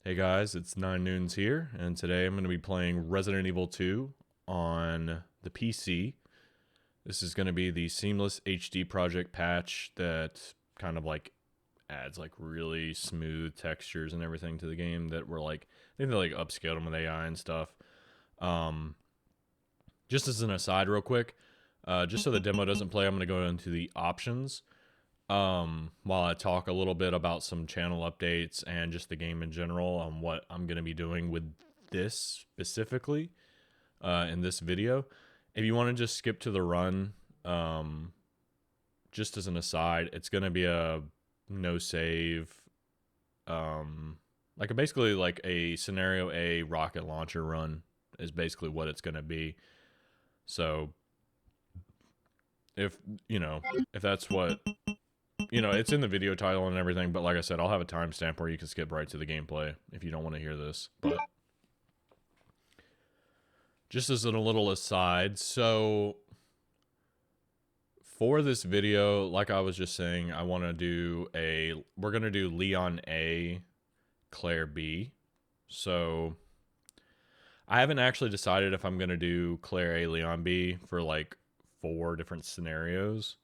Hey guys, it's 9 Noons here, and today I'm going to be playing Resident Evil 2 on the PC. This is going to be the Seamless HD Project patch that kind of like adds like really smooth textures and everything to the game that were like, I think they like upscaled them with AI and stuff. Um, just as an aside, real quick, just so the demo doesn't play, I'm going to go into the options while I talk a little bit about some channel updates and just the game in general on what I'm going to be doing with this specifically in this video. If you want to just skip to the run, just as an aside, it's going to be a no save, like basically like a scenario A rocket launcher run is basically what it's going to be. So if, if that's what it's in the video title and everything, but like I said, I'll have a timestamp where you can skip right to the gameplay if you don't want to hear this. But just as a little aside, so for this video, like I was just saying, we're going to do Leon A, Claire B. So I haven't actually decided if I'm going to do Claire A, Leon B for like 4 different scenarios.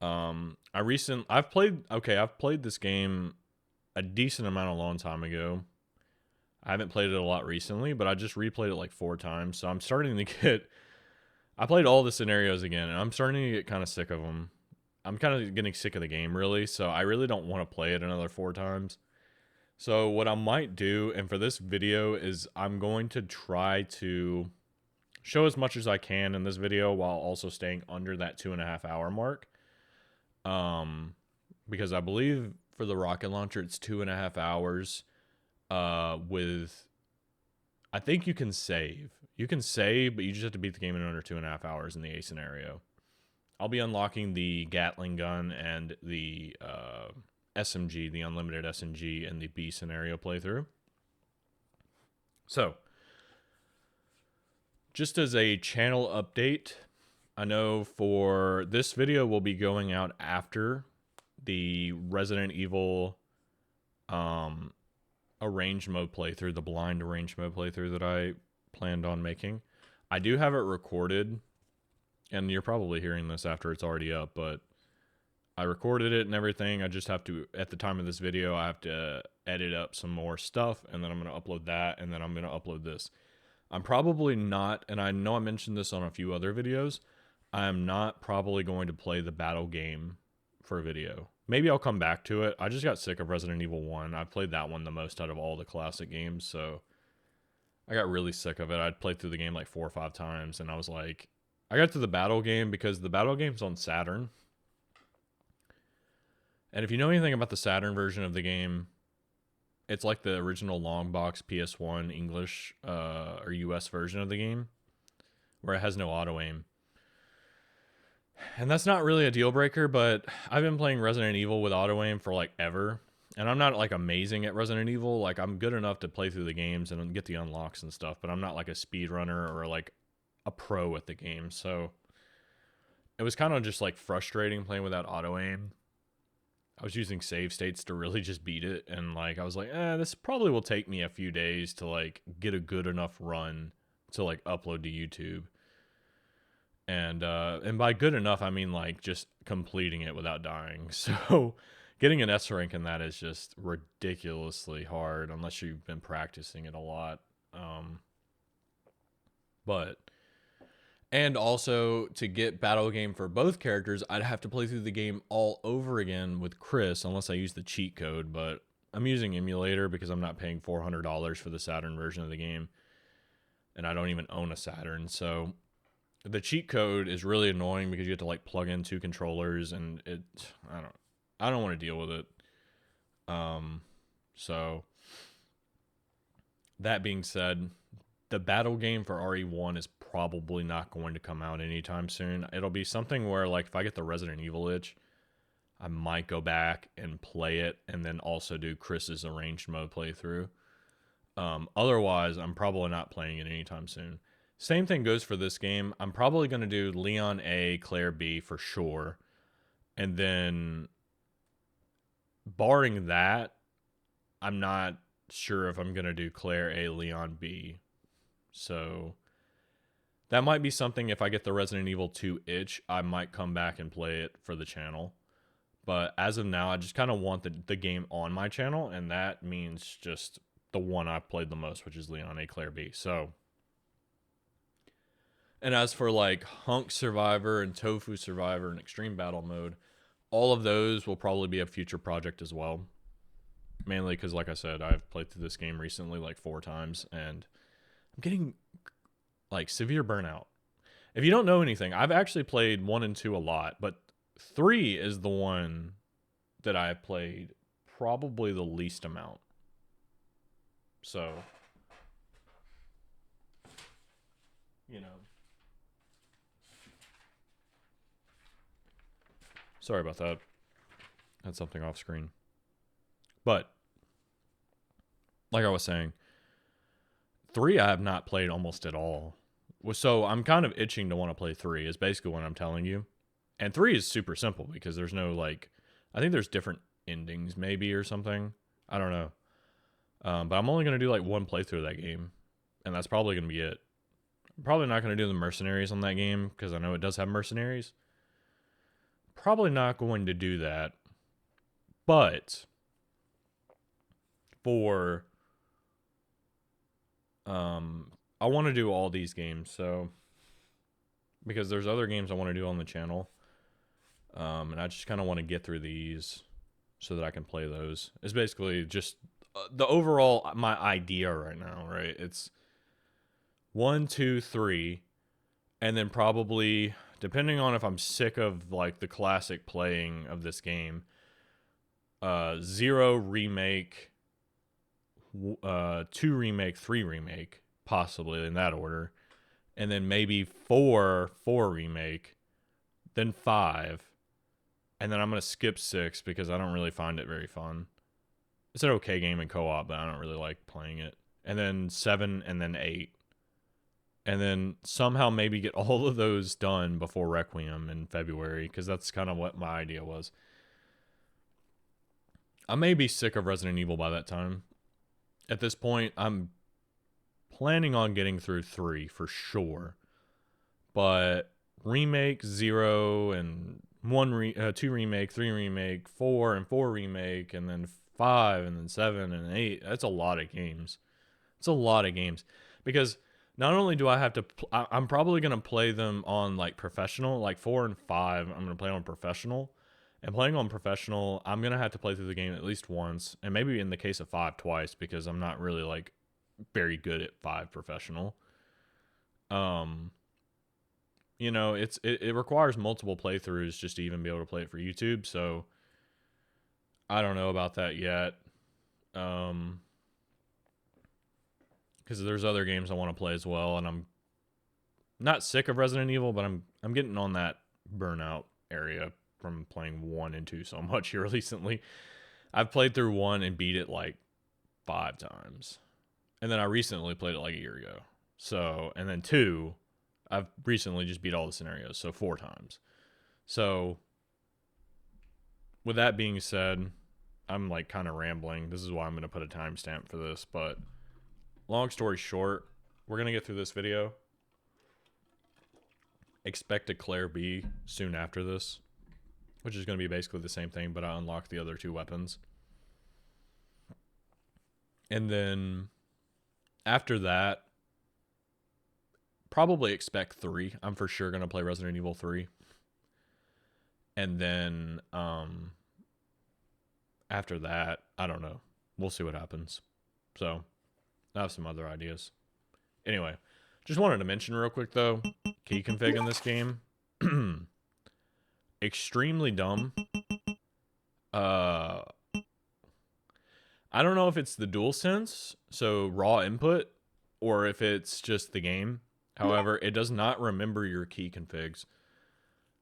I've played this game a decent amount a long time ago. I haven't played it a lot recently, but I just replayed it like 4 times. So I'm starting to get I played all the scenarios again and I'm starting to get kind of sick of them. I'm kind of getting sick of the game really, so I really don't want to play it another 4 times. So what I might do, and for this video, is I'm going to try to show as much as I can in this video while also staying under that 2.5 hour mark. Because I believe for the rocket launcher it's 2.5 hours. With I think you can save. You can save, but you just have to beat the game in under 2.5 hours in the A scenario. I'll be unlocking the Gatling gun and the SMG, the unlimited SMG, in the B scenario playthrough. So, just as a channel update, I know for this video will be going out after the Resident Evil arranged mode playthrough, the blind arranged mode playthrough that I planned on making. I do have it recorded, and you're probably hearing this after it's already up, but I recorded it and everything. I just have to, at the time of this video, I have to edit up some more stuff, and then I'm going to upload that, and then I'm going to upload this. I'm probably not, and I know I mentioned this on a few other videos, I am not probably going to play the battle game for a video. Maybe I'll come back to it. I just got sick of Resident Evil 1. I've played that one the most out of all the classic games, so I got really sick of it. I'd played through the game like 4 or 5 times, and I was like, I got to the battle game because the battle game's on Saturn. And if you know anything about the Saturn version of the game, it's like the original long box PS1 English or US version of the game, where it has no auto aim. And that's not really a deal breaker, but I've been playing Resident Evil with auto aim for like ever. And I'm not like amazing at Resident Evil. Like I'm good enough to play through the games and get the unlocks and stuff, but I'm not like a speedrunner or like a pro at the game. So it was kind of just like frustrating playing without auto aim. I was using save states to really just beat it. And like, I was like, this probably will take me a few days to like get a good enough run to like upload to YouTube. And by good enough, I mean like just completing it without dying. So getting an S rank in that is just ridiculously hard unless you've been practicing it a lot. And also to get battle game for both characters, I'd have to play through the game all over again with Chris unless I use the cheat code. But I'm using emulator because I'm not paying $400 for the Saturn version of the game, and I don't even own a Saturn. So the cheat code is really annoying because you have to like plug in 2 controllers, and I don't want to deal with it. So that being said, the battle game for RE1 is probably not going to come out anytime soon. It'll be something where like if I get the Resident Evil itch, I might go back and play it and then also do Chris's arranged mode playthrough. Otherwise, I'm probably not playing it anytime soon. Same thing goes for this game. I'm probably going to do Leon A, Claire B for sure. And then, barring that, I'm not sure if I'm going to do Claire A, Leon B. So that might be something. If I get the Resident Evil 2 itch, I might come back and play it for the channel. But as of now, I just kind of want the game on my channel, and that means just the one I played the most, which is Leon A, Claire B. So, and as for like Hunk Survivor and Tofu Survivor and Extreme Battle Mode, all of those will probably be a future project as well. Mainly because, like I said, I've played through this game recently like 4 times, and I'm getting like severe burnout. If you don't know anything, I've actually played 1 and 2 a lot, but 3 is the one that I played probably the least amount. So, you know. Sorry about that. Had something off screen. But, like I was saying, 3 I have not played almost at all. So I'm kind of itching to want to play 3 is basically what I'm telling you. And 3 is super simple because there's no like, I think there's different endings maybe or something. I don't know. But I'm only going to do like 1 playthrough of that game. And that's probably going to be it. I'm probably not going to do the mercenaries on that game because I know it does have mercenaries. Probably not going to do that. But for I want to do all these games, so because there's other games I want to do on the channel. And I just kind of want to get through these so that I can play those. It's basically just the overall my idea right now, right? It's 1, 2, 3, and then probably depending on if I'm sick of like the classic playing of this game, 0 remake, 2 remake, 3 remake, possibly in that order, and then maybe 4 remake, then 5. And then I'm going to skip 6 because I don't really find it very fun. It's an okay game in co-op, but I don't really like playing it. And then 7 and then 8. And then somehow maybe get all of those done before Requiem in February because that's kind of what my idea was. I may be sick of Resident Evil by that time. At this point, I'm planning on getting through 3 for sure. But remake, 0, and 2 remake, 3 remake, 4 and 4 remake, and then 5 and then 7 and 8. That's a lot of games. It's a lot of games because not only do I have to I'm probably going to play them on like professional, like 4 and 5 I'm going to play on professional. And playing on professional, I'm going to have to play through the game at least once, and maybe in the case of 5 twice because I'm not really like very good at 5 professional. You know, it requires multiple playthroughs just to even be able to play it for YouTube, so I don't know about that yet. Because there's other games I want to play as well, and I'm not sick of Resident Evil, but I'm getting on that burnout area from playing 1 and 2 so much here recently. I've played through 1 and beat it like 5 times. And then I recently played it like a year ago. So, and then 2, I've recently just beat all the scenarios, so 4 times. So, with that being said, I'm like kind of rambling. This is why I'm going to put a timestamp for this, but long story short, we're going to get through this video. Expect a Claire B soon after this, which is going to be basically the same thing, but I unlock the other 2 weapons. And then after that, probably expect 3. I'm for sure going to play Resident Evil 3. And then after that, I don't know. We'll see what happens. So I have some other ideas. Anyway, just wanted to mention real quick though, key config in this game. Extremely dumb. I don't know if it's the DualSense, so raw input, or if it's just the game. However, it does not remember your key configs.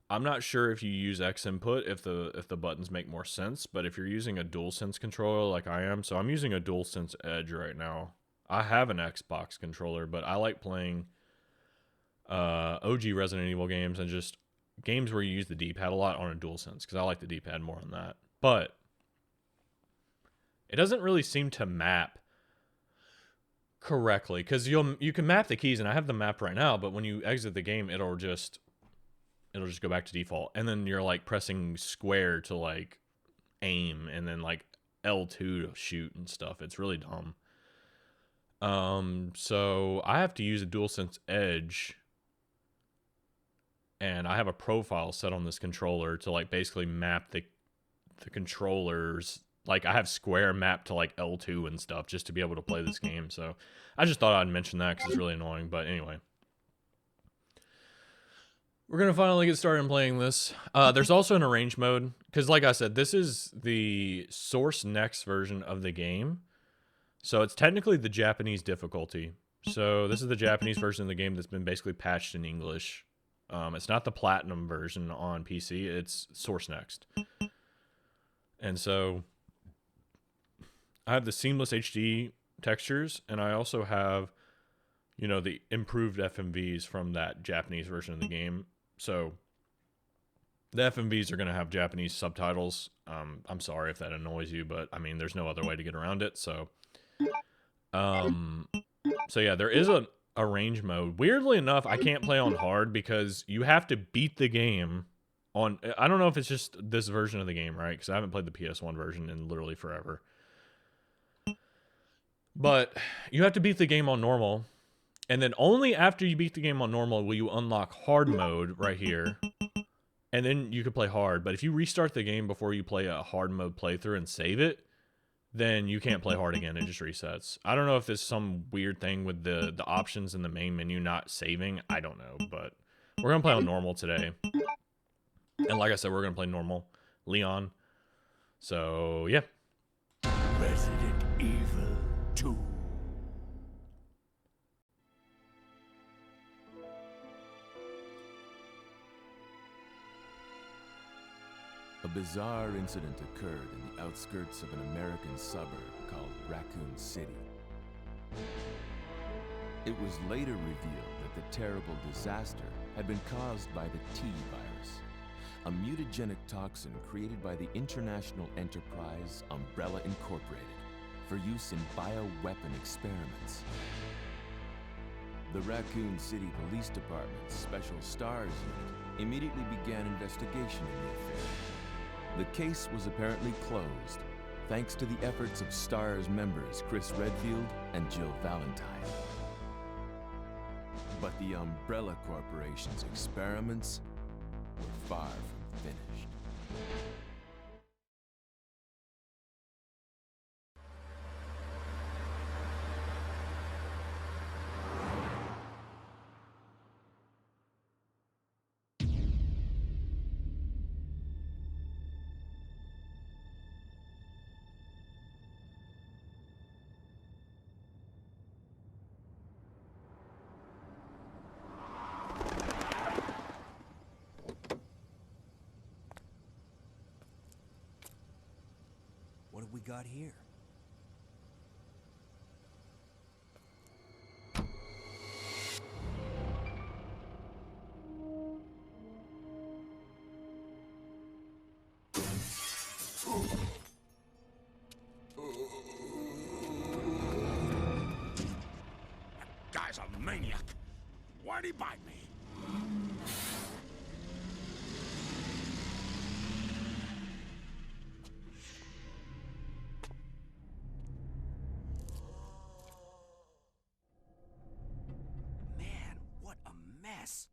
I'm not sure if you use X input if the buttons make more sense, but if you're using a DualSense controller like I am, so I'm using a DualSense Edge right now. I have an Xbox controller, but I like playing OG Resident Evil games and just games where you use the D-pad a lot on a DualSense because I like the D-pad more on that. But it doesn't really seem to map correctly, because you can map the keys, and I have them mapped right now. But when you exit the game, it'll just go back to default, and then you're like pressing square to like aim, and then like L2 to shoot and stuff. It's really dumb. So I have to use a DualSense Edge, and I have a profile set on this controller to like basically map the controllers. Like I have square mapped to like L2 and stuff just to be able to play this game. So I just thought I'd mention that because it's really annoying. But anyway, we're gonna finally get started in playing this. There's also an arrange mode because, like I said, this is the Source Next version of the game. So it's technically the Japanese difficulty. So this is the Japanese version of the game that's been basically patched in English. It's not the Platinum version on PC. It's Source Next. And so I have the seamless HD textures, and I also have, you know, the improved FMVs from that Japanese version of the game. So the FMVs are going to have Japanese subtitles. I'm sorry if that annoys you, but I mean, there's no other way to get around it. So yeah, there is a range mode. Weirdly enough, I can't play on hard because you have to beat the game on, I don't know if it's just this version of the game, right? Because I haven't played the PS1 version in literally forever. But you have to beat the game on normal, and then only after you beat the game on normal will you unlock hard mode right here, and then you can play hard. But if you restart the game before you play a hard mode playthrough and save it, then you can't play hard again. It just resets. I don't know if there's some weird thing with the options in the main menu not saving. I don't know, but we're going to play on normal today. And like I said, we're going to play normal Leon. So, yeah. Resident Evil 2. A bizarre incident occurred in the outskirts of an American suburb called Raccoon City. It was later revealed that the terrible disaster had been caused by the T-virus, a mutagenic toxin created by the international enterprise Umbrella Incorporated for use in bioweapon experiments. The Raccoon City Police Department's Special Stars Unit immediately began investigation in the affair. The case was apparently closed, thanks to the efforts of STARS members Chris Redfield and Jill Valentine. But the Umbrella Corporation's experiments were far from finished. What have we got here? That guy's a maniac. Why'd he bite me? Man, what a mess.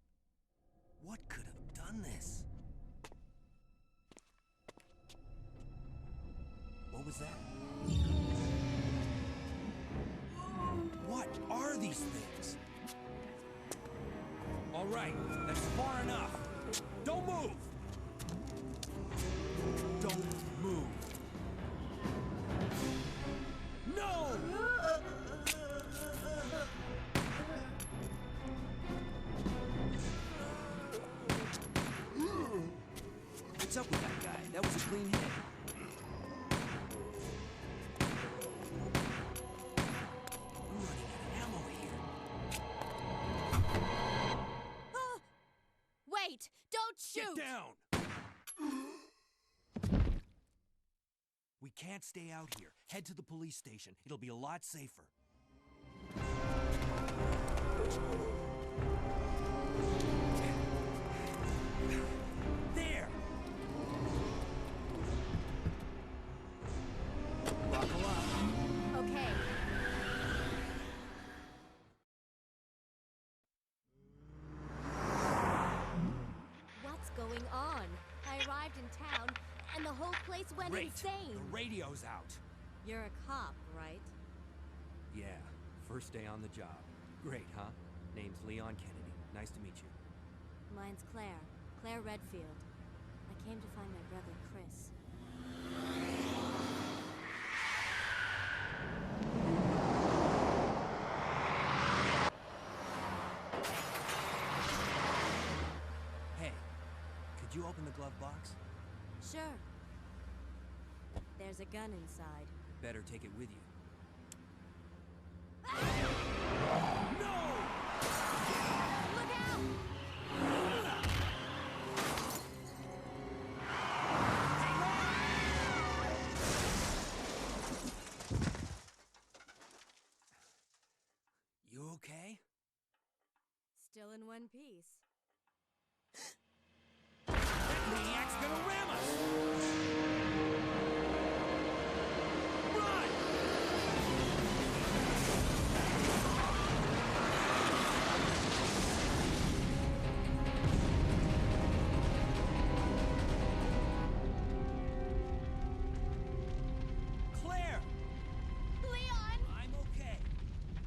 What could have done this? What was that? What are these things? All right, that's far enough. Don't move! Don't move. No! What's up with that guy? That was a clean hit. I'm running out of ammo here. Wait! Don't shoot! Get down! We can't stay out here. Head to the police station. It'll be a lot safer. There! Buckle up. Okay. What's going on? I arrived in town, and the whole place went Great. insane. The radio's out. You're a cop, right? Yeah, first day on the job. Great, huh? Name's Leon Kennedy. Nice to meet you. Mine's Claire. Claire Redfield. I came to find my brother, Chris. Hey, could you open the glove box? Sure. There's a gun inside. Better take it with you. Look out! You okay? Still in one piece. That maniac's gonna ram us! Run! Claire! Leon! I'm okay.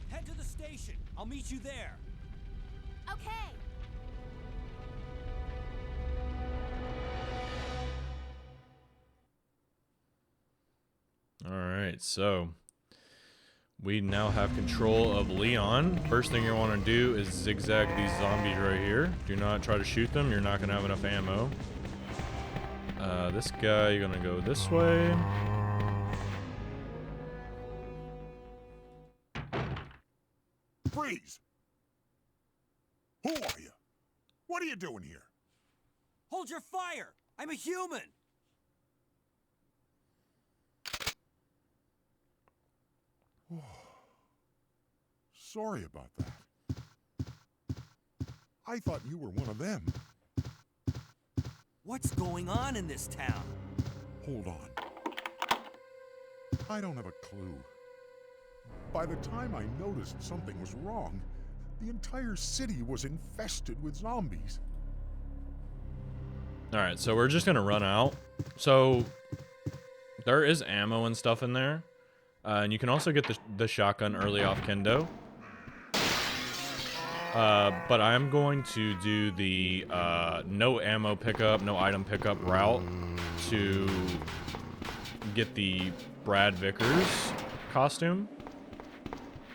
Head to the station. I'll meet you there. Okay. Alright, so we now have control of Leon. First thing you want to do is zigzag these zombies right here. Do not try to shoot them, you're not going to have enough ammo. This guy, you're going to go this way. Freeze! Who are you? What are you doing here? Hold your fire! I'm a human! Sorry about that. I thought you were one of them. What's going on in this town? Hold on. I don't have a clue. By the time I noticed something was wrong, the entire city was infested with zombies. Alright, so we're just going to run out. So there is ammo and stuff in there. And you can also get the shotgun early off Kendo. But I'm going to do the no ammo pickup, no item pickup route to get the Brad Vickers costume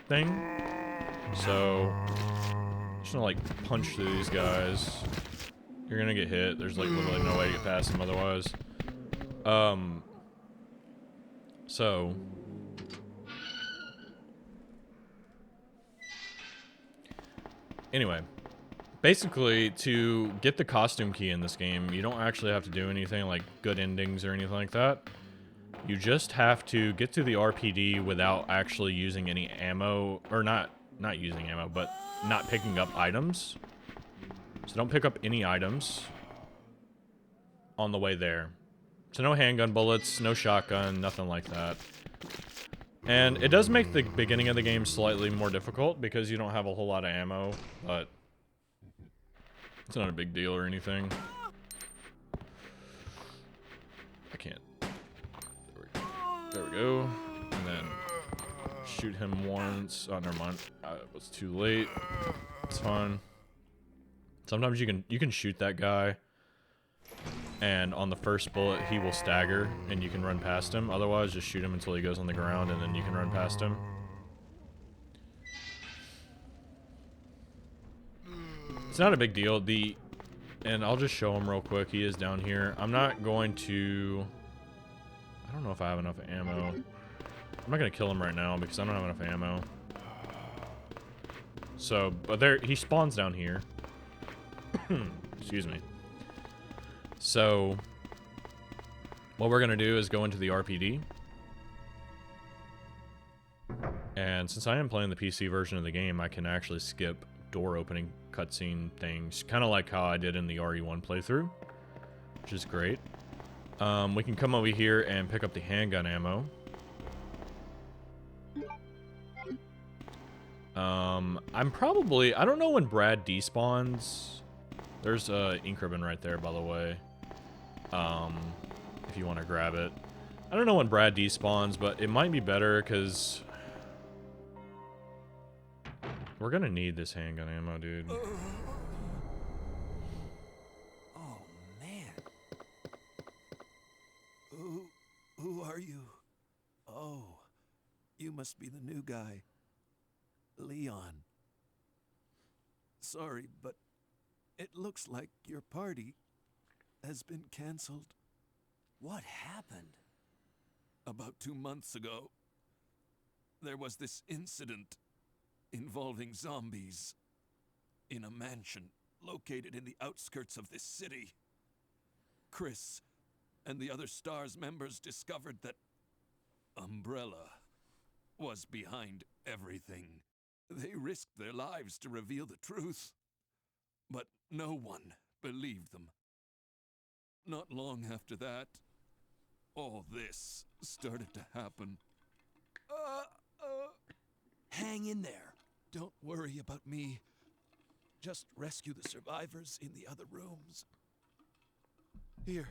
thing. So, just gonna like punch through these guys. You're gonna get hit. There's like literally no way to get past them otherwise. So. Anyway, basically, to get the costume key in this game, you don't actually have to do anything like good endings or anything like that. You just have to get to the RPD without actually using any ammo, or not using ammo, but not picking up items. So don't pick up any items on the way there. So no handgun bullets, no shotgun, nothing like that. And it does make the beginning of the game slightly more difficult because you don't have a whole lot of ammo, but it's not a big deal or anything. I can't. There we go. And then shoot him once. Oh, never mind. It was too late. It's fine. Sometimes you can shoot that guy, and on the first bullet he will stagger and you can run past him. Otherwise, just shoot him until he goes on the ground and then you can run past him. It's not a big deal. And I'll just show him real quick. He is down here. I'm not going to... I don't know if I have enough ammo. I'm not going to kill him right now because I don't have enough ammo. So, but there, he spawns down here. Excuse me. So, what we're going to do is go into the RPD. And since I am playing the PC version of the game, I can actually skip door opening cutscene things, kind of like how I did in the RE1 playthrough, which is great. We can come over here and pick up the handgun ammo. I don't know when Brad despawns. There's a ink ribbon right there, by the way. If you want to grab it. I don't know when Brad despawns, but it might be better because we're gonna need this handgun ammo, dude. Oh, man. Who are you? Oh, you must be the new guy. Leon. Sorry, but it looks like your party has been canceled. What happened? About 2 months ago, there was this incident involving zombies in a mansion located in the outskirts of this city. Chris and the other STARS members discovered that Umbrella was behind everything. They risked their lives to reveal the truth, but no one believed them. Not long after that, all this started to happen. Hang in there. Don't worry about me. Just rescue the survivors in the other rooms. Here,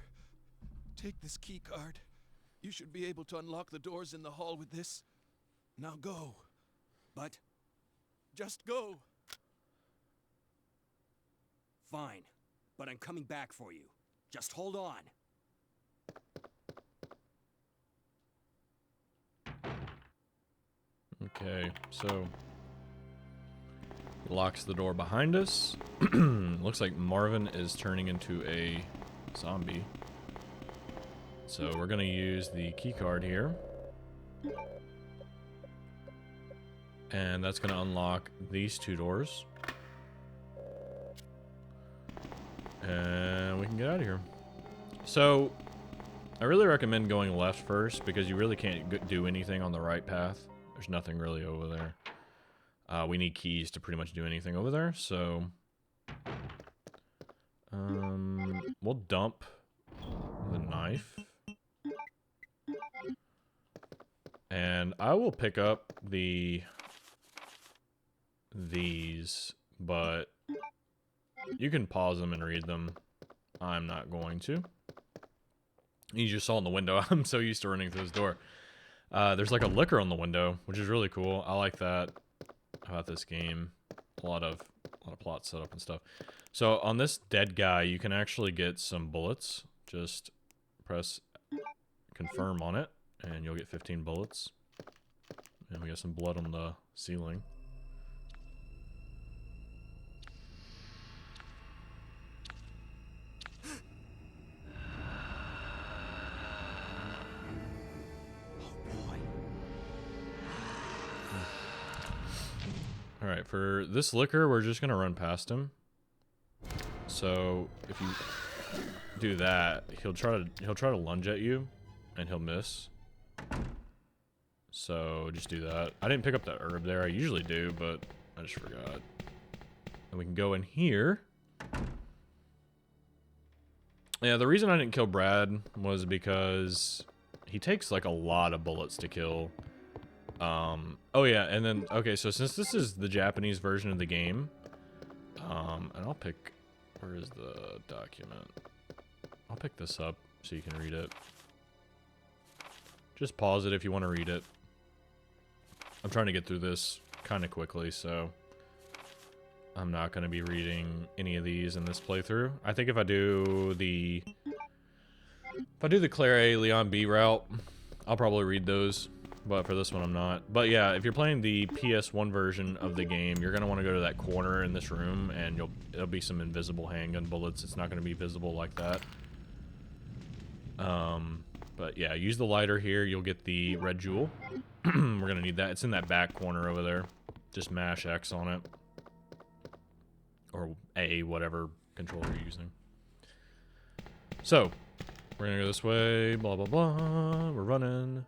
take this key card. You should be able to unlock the doors in the hall with this. Now go. But just go. Fine, but I'm coming back for you. Just hold on. Okay, so locks the door behind us. Looks like Marvin is turning into a zombie. So we're gonna use the key card here. And that's gonna unlock these two doors. And we can get out of here. So I really recommend going left first because you really can't do anything on the right path. There's nothing really over there. We need keys to pretty much do anything over there, so we'll dump the knife. And I will pick up these, but you can pause them and read them. I'm not going to. You just saw in the window. I'm so used to running through this door. There's like a liquor on the window, which is really cool. I like that about this game. A lot of plot setup and stuff. So on this dead guy, you can actually get some bullets. Just press confirm on it, and you'll get 15 bullets. And we got some blood on the ceiling. Alright, for this liquor, we're just gonna run past him. So if you do that, he'll try to lunge at you, and he'll miss. So just do that. I didn't pick up that herb there. I usually do, but I just forgot. And we can go in here. Yeah, the reason I didn't kill Brad was because he takes like a lot of bullets to kill. Oh yeah, and then, okay, so since this is the Japanese version of the game, and I'll pick, where is the document? I'll pick this up so you can read it. Just pause it if you want to read it. I'm trying to get through this kind of quickly, so I'm not going to be reading any of these in this playthrough. I think if I do the Claire A, Leon B route, I'll probably read those. But for this one, I'm not. But yeah, if you're playing the PS1 version of the game, you're going to want to go to that corner in this room, and there'll be some invisible handgun bullets. It's not going to be visible like that. But yeah, use the lighter here. You'll get the red jewel. We're going to need that. It's in that back corner over there. Just mash X on it. Or A, whatever controller you're using. So, we're going to go this way. Blah, blah, blah. We're running.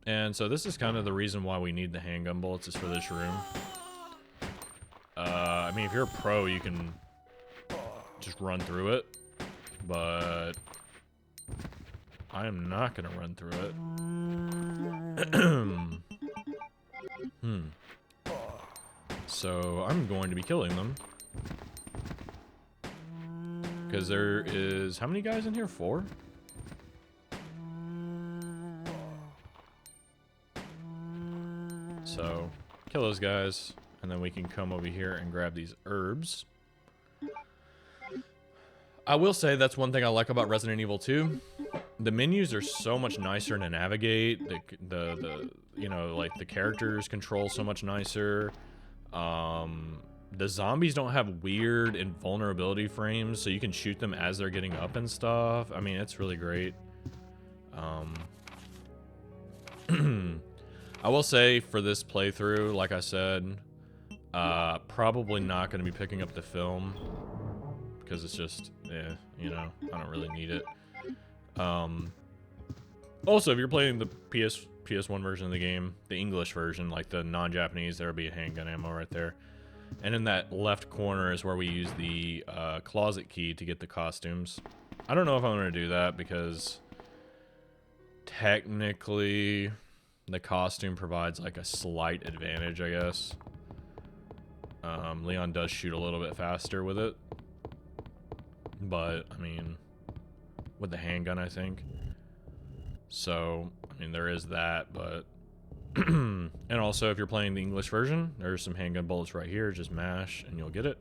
And so this is kind of the reason why we need the handgun bullets is for this room. I mean, if you're a pro, you can just run through it, but I am not gonna run through it. So I'm going to be killing them. Because there is... How many guys in here? 4? So, kill those guys. And then we can come over here and grab these herbs. I will say that's one thing I like about Resident Evil 2. The menus are so much nicer to navigate. The you know, like the characters control so much nicer. The zombies don't have weird invulnerability frames, so you can shoot them as they're getting up and stuff. I mean, it's really great. I will say for this playthrough, like I said, probably not going to be picking up the film because it's just, you know, I don't really need it. Also, if you're playing the PS1 version of the game, the English version, like the non-Japanese, there'll be a handgun ammo right there. And in that left corner is where we use the closet key to get the costumes. I don't know if I'm going to do that because technically the costume provides like a slight advantage, I guess. Leon does shoot a little bit faster with it. But, I mean, with the handgun, I think. So, I mean, there is that, but... And also, if you're playing the English version, there's some handgun bullets right here. Just mash, and you'll get it.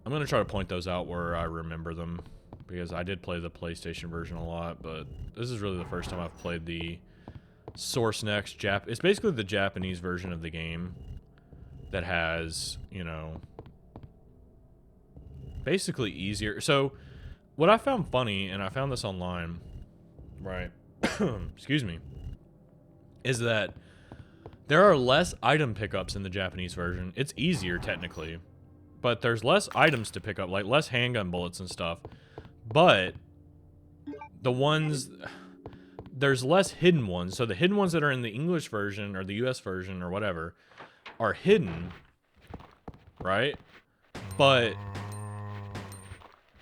I'm going to try to point those out where I remember them, because I did play the PlayStation version a lot, but this is really the first time I've played the Source Next It's basically the Japanese version of the game that has, you know, basically easier. So, what I found funny, and I found this online, right, excuse me, is that there are less item pickups in the Japanese version. It's easier, technically, but there's less items to pick up, like less handgun bullets and stuff. But the ones... there's less hidden ones. So the hidden ones that are in the English version, or the US version, or whatever, are hidden, right? But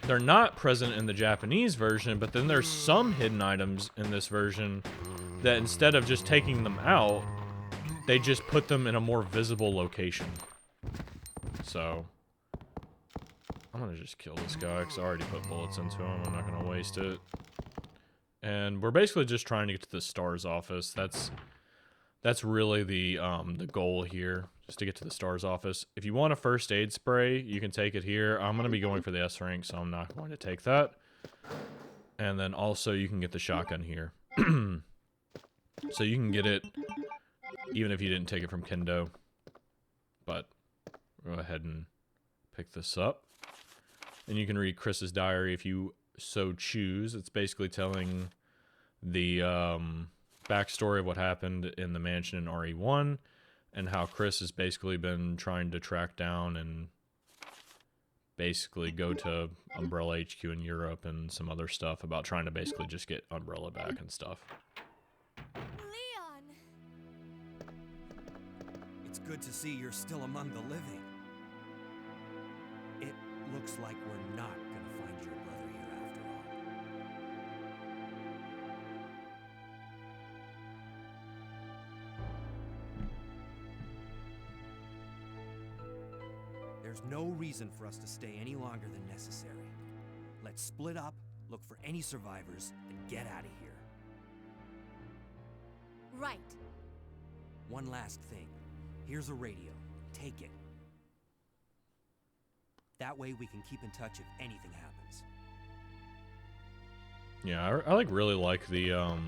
they're not present in the Japanese version, but then there's some hidden items in this version that instead of just taking them out, they just put them in a more visible location. So, I'm gonna just kill this guy, because I already put bullets into him. I'm not gonna waste it. And we're basically just trying to get to the STARS office. That's really the goal here, just to get to the STARS office. If you want a first aid spray, you can take it here. I'm gonna be going for the S rank, so I'm not going to take that. And then also you can get the shotgun here. So you can get it even if you didn't take it from Kendo. But go ahead and pick this up. And you can read Chris's diary if you so choose. It's basically telling the backstory of what happened in the mansion in RE1 and how Chris has basically been trying to track down and basically go to Umbrella HQ in Europe and some other stuff about trying to basically just get Umbrella back and stuff. Leon! It's good to see you're still among the living. It looks like we're not gonna find your brother here after all. There's no reason for us to stay any longer than necessary. Let's split up, look for any survivors, and get out of here. Right. One last thing. Here's a radio. Take it. That way we can keep in touch if anything happens. Yeah, I really like the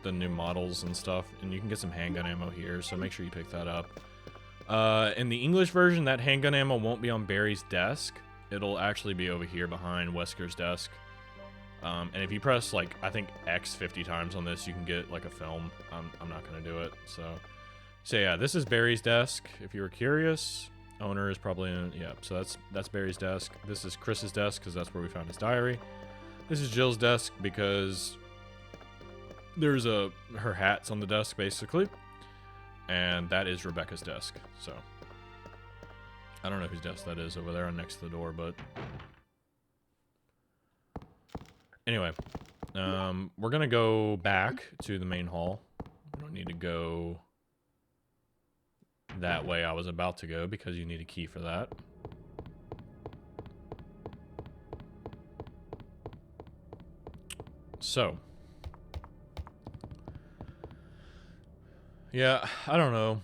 new models and stuff, and you can get some handgun ammo here, so make sure you pick that up. In the English version, that handgun ammo won't be on Barry's desk. It'll actually be over here behind Wesker's desk. And if you press, like, I think X 50 times on this, you can get, like, a film. I'm not going to do it, so yeah, this is Barry's desk, if you were curious. Owner is probably in, yeah, so that's Barry's desk. This is Chris's desk, because that's where we found his diary. This is Jill's desk, because there's her hat's on the desk, basically. And that is Rebecca's desk. So I don't know whose desk that is over there next to the door, but anyway, we're gonna go back to the main hall. We don't need to go that way I was about to go because you need a key for that. So, yeah, I don't know.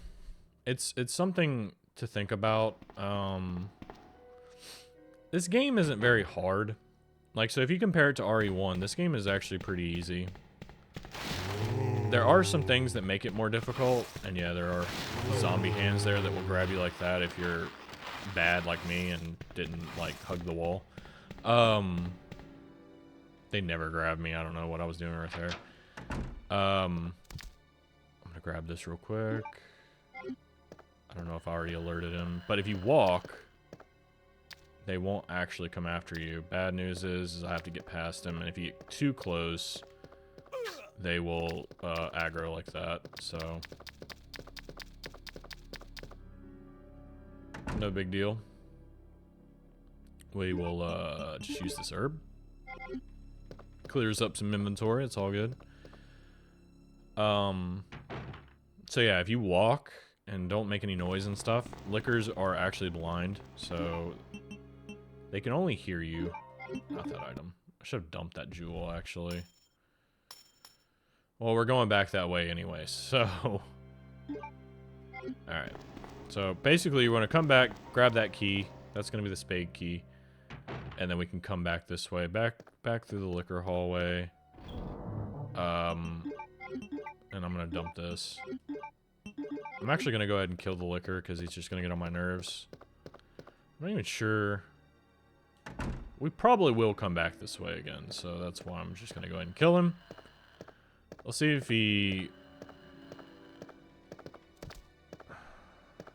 It's something to think about. This game isn't very hard. Like, so if you compare it to RE1, this game is actually pretty easy. There are some things that make it more difficult, and yeah, there are zombie hands there that will grab you like that if you're bad like me and didn't, like, hug the wall. They never grabbed me. I don't know what I was doing right there. I'm gonna grab this real quick. I don't know if I already alerted him, but if you walk, they won't actually come after you. Bad news is I have to get past them, and if you get too close, they will aggro like that, so no big deal. We will just use this herb. Clears up some inventory, it's all good. So yeah, if you walk and don't make any noise and stuff, lickers are actually blind, so they can only hear you. Not that item. I should have dumped that jewel, actually. Well, we're going back that way anyway, so... Alright. So, basically, you want to come back, grab that key. That's going to be the spade key. And then we can come back this way. Back through the liquor hallway. And I'm going to dump this. I'm actually going to go ahead and kill the liquor, because he's just going to get on my nerves. I'm not even sure... We probably will come back this way again, so that's why I'm just going to go ahead and kill him. We'll see if he...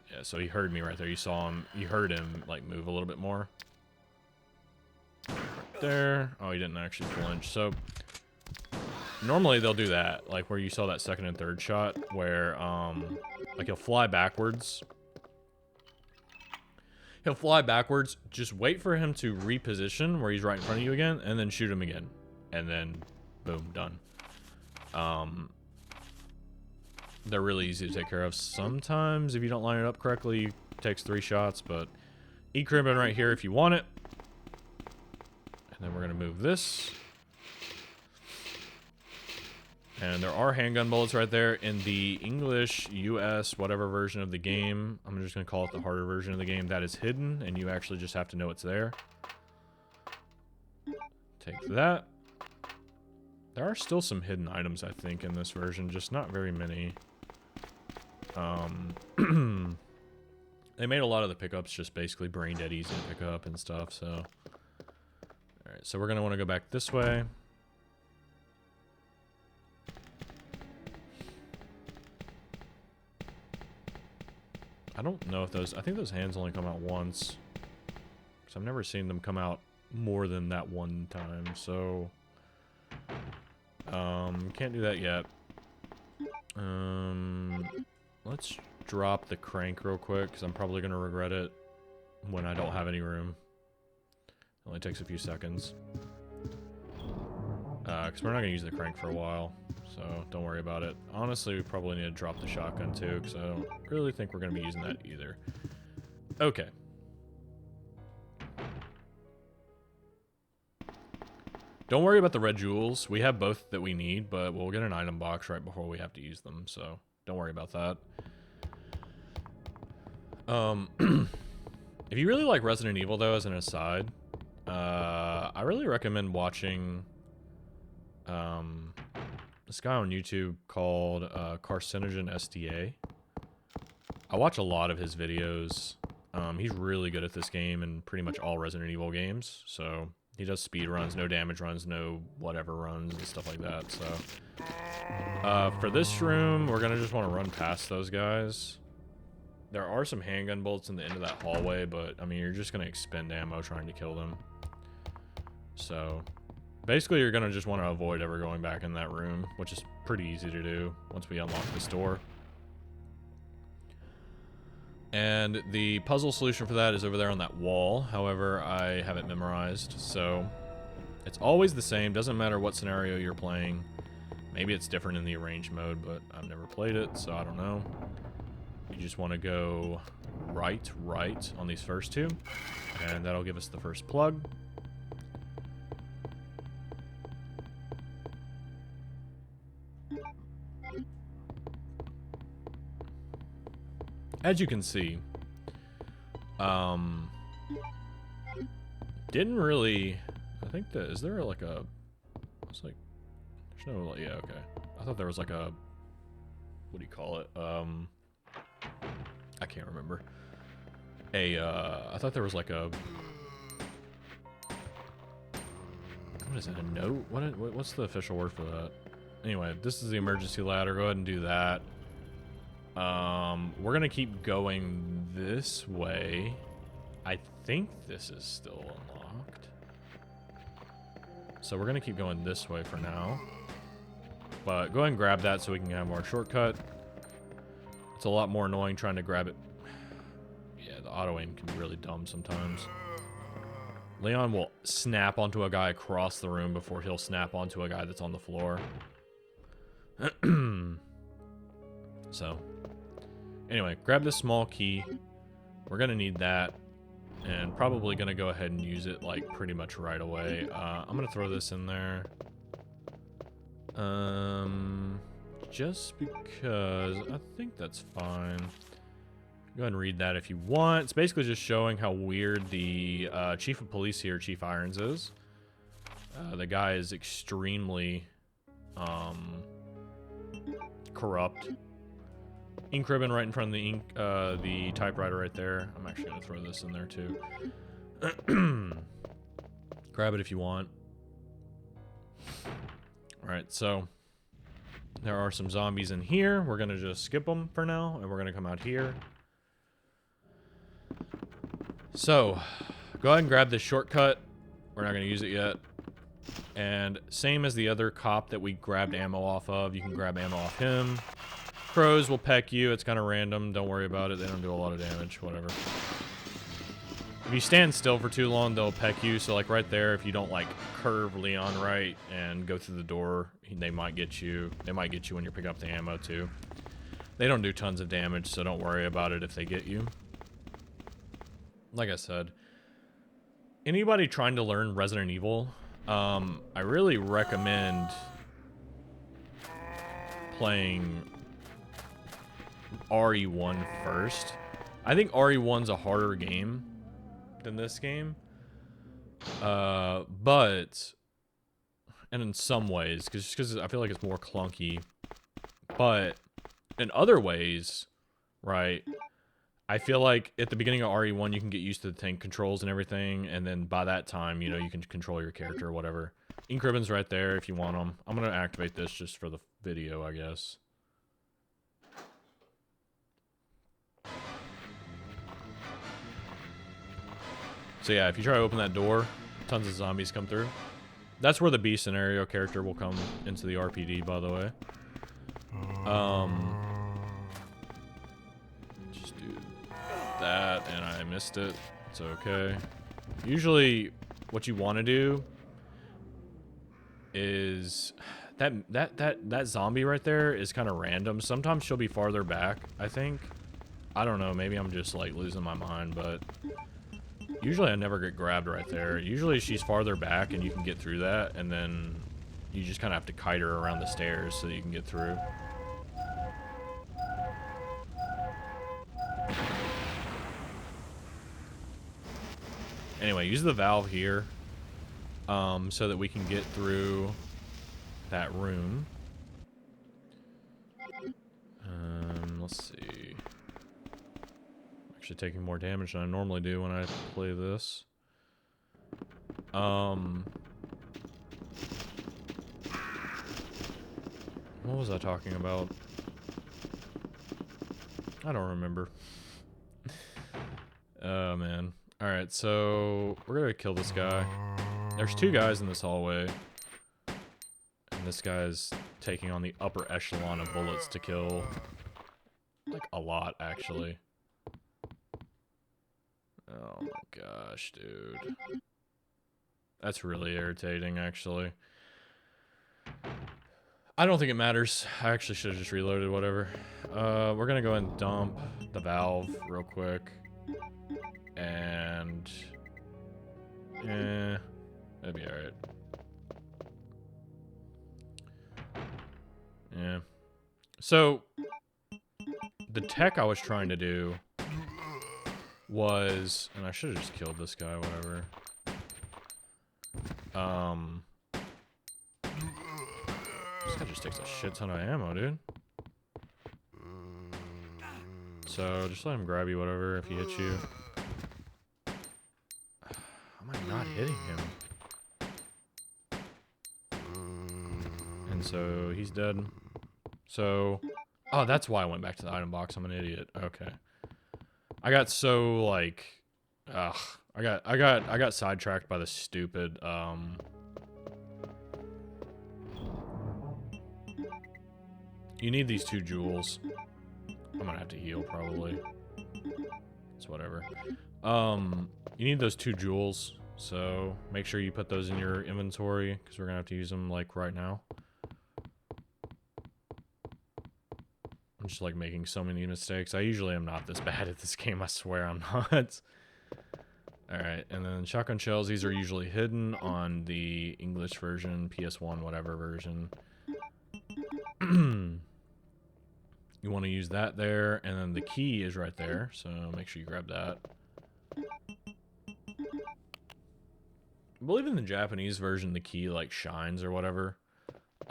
Yeah, so he heard me right there. You saw him. You heard him, like, move a little bit more. There. Oh, he didn't actually flinch. So, normally they'll do that. Like, where you saw that second and third shot, where, like, he'll fly backwards. He'll fly backwards. Just wait for him to reposition where he's right in front of you again, and then shoot him again. And then, boom, done. They're really easy to take care of. Sometimes, if you don't line it up correctly, it takes 3 shots, but E-Cribbin right here if you want it. And then we're going to move this. And there are handgun bullets right there in the English, US, whatever version of the game. I'm just going to call it the harder version of the game. That is hidden, and you actually just have to know it's there. Take that. There are still some hidden items, I think, in this version, just not very many. They made a lot of the pickups just basically brain dead easy to pick up and stuff, so... Alright, so we're going to want to go back this way. I don't know if those... I think those hands only come out once. Because I've never seen them come out more than that one time, so... Can't do that yet. Let's drop the crank real quick, because I'm probably going to regret it when I don't have any room. It only takes a few seconds. Because we're not going to use the crank for a while, so don't worry about it. Honestly, we probably need to drop the shotgun too, because I don't really think we're going to be using that either. Okay. Don't worry about the red jewels. We have both that we need, but we'll get an item box right before we have to use them, so don't worry about that. If you really like Resident Evil, though, as an aside, I really recommend watching this guy on YouTube called Carcinogen SDA. I watch a lot of his videos. He's really good at this game and pretty much all Resident Evil games, so... He does speed runs, no damage runs, no whatever runs, and stuff like that, so... for this room, we're gonna just want to run past those guys. There are some handgun bullets in the end of that hallway, but, I mean, you're just gonna expend ammo trying to kill them. So, basically, you're gonna just want to avoid ever going back in that room, which is pretty easy to do once we unlock this door. And the puzzle solution for that is over there on that wall. However, I have it memorized, so it's always the same. Doesn't matter what scenario you're playing. Maybe it's different in the arranged mode, but I've never played it, so I don't know. You just want to go right on these first two, and that'll give us the first plug. As you can see, didn't really, I think that, is there like a, it's like, there's no, yeah, okay. I thought there was like a, what do you call it? I can't remember. I thought there was like a, what is it, a note? What's the official word for that? Anyway, this is the emergency ladder. Go ahead and do that. We're gonna keep going this way. I think this is still unlocked. So we're gonna keep going this way for now. But go ahead and grab that so we can have our shortcut. It's a lot more annoying trying to grab it. Yeah, the auto aim can be really dumb sometimes. Leon will snap onto a guy across the room before he'll snap onto a guy that's on the floor. So, anyway, grab this small key. We're gonna need that, and probably gonna go ahead and use it like pretty much right away. I'm gonna throw this in there. Just because I think that's fine. Go ahead and read that if you want. It's basically just showing how weird the chief of police here, Chief Irons, is. The guy is extremely corrupt. Ink ribbon right in front of the typewriter right there. I'm actually gonna throw this in there too. Grab it if you want. Alright, so there are some zombies in here. We're gonna just skip them for now, and we're gonna come out here. So, go ahead and grab this shortcut. We're not gonna use it yet. And same as the other cop that we grabbed ammo off of, you can grab ammo off him. Crows will peck you. It's kind of random. Don't worry about it. They don't do a lot of damage. Whatever. If you stand still for too long, they'll peck you. So, like, right there, if you don't, like, curve Leon right and go through the door, they might get you. They might get you when you're picking up the ammo, too. They don't do tons of damage, so don't worry about it if they get you. Like I said, anybody trying to learn Resident Evil, I really recommend playing RE1 first. I think RE1's a harder game than this game, but, and in some ways, because I feel like it's more clunky, but in other ways, right, I feel like at the beginning of RE1 you can get used to the tank controls and everything, and then by that time, you know, you can control your character or whatever. Ink ribbon's right there if you want them. I'm gonna activate this just for the video, I guess. So yeah, if you try to open that door, tons of zombies come through. That's where the B scenario character will come into the RPD, by the way. Just do that, and I missed it. It's okay. Usually, what you want to do is that zombie right there is kind of random. Sometimes she'll be farther back, I think. I don't know. Maybe I'm just like losing my mind, but usually I never get grabbed right there. Usually she's farther back and you can get through that, and then you just kind of have to kite her around the stairs so that you can get through. Anyway, use the valve here so that we can get through that room. Let's see. Actually taking more damage than I normally do when I play this. What was I talking about? I don't remember. Oh man. Alright, so we're gonna kill this guy. There's two guys in this hallway. And this guy's taking on the upper echelon of bullets to kill. Like, a lot, actually. Oh my gosh, dude. That's really irritating, actually. I don't think it matters. I actually should have just reloaded, whatever. We're gonna go and dump the valve real quick. And... that'd be alright. Yeah. So, the tech I was trying to do was... And I should have just killed this guy, whatever. This guy just takes a shit ton of ammo, dude. So, just let him grab you, whatever, if he hits you. How am I not hitting him? And so, he's dead. So... Oh, that's why I went back to the item box. I'm an idiot. Okay. I got so, like... Ugh. I got sidetracked by the stupid, You need these 2 jewels. I'm gonna have to heal, probably. It's whatever. You need those 2 jewels, so make sure you put those in your inventory, because we're gonna have to use them, like, right now. I'm just, like, making so many mistakes. I usually am not this bad at this game, I swear I'm not. Alright, and then shotgun shells, these are usually hidden on the English version, PS1, whatever version. You want to use that there, and then the key is right there, so make sure you grab that. I believe in the Japanese version, the key, like, shines or whatever.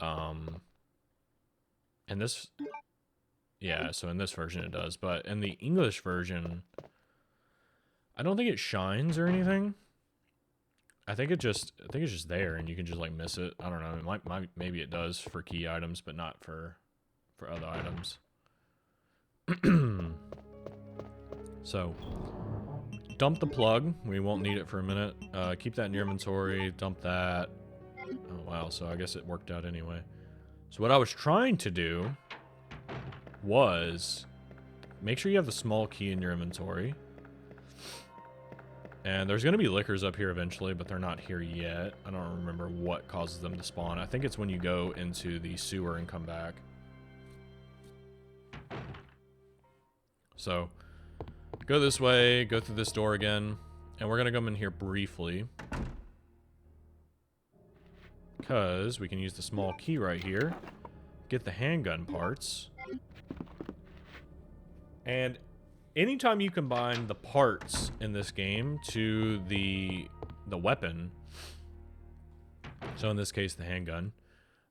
And this... Yeah, so in this version it does, but in the English version... I don't think it shines or anything. I think it's just there, and you can just, like, miss it. I don't know. It might maybe it does for key items, but not for other items. So, dump the plug. We won't need it for a minute. Keep that in your inventory. Dump that. Oh wow. So I guess it worked out anyway. So what I was trying to do was make sure you have the small key in your inventory. And there's going to be lickers up here eventually, but they're not here yet. I don't remember what causes them to spawn. I think it's when you go into the sewer and come back. So, go this way, go through this door again, and we're going to come in here briefly. Because we can use the small key right here, get the handgun parts. And anytime you combine the parts in this game to the weapon, so in this case the handgun,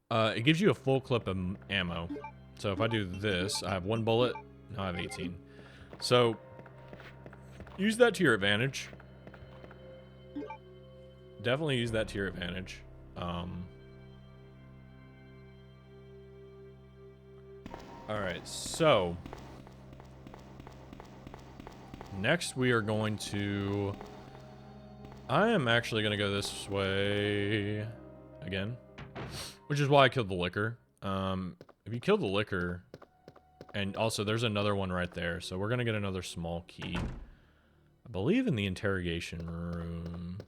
it gives you a full clip of ammo. So if I do this, I have 1 bullet, now I have 18. So use that to your advantage. Definitely use that to your advantage. Alright, so next we are going to... I am actually going to go this way again, which is why I killed the liquor. If you kill the liquor, and also there's another one right there, so we're going to get another small key. I believe in the interrogation room.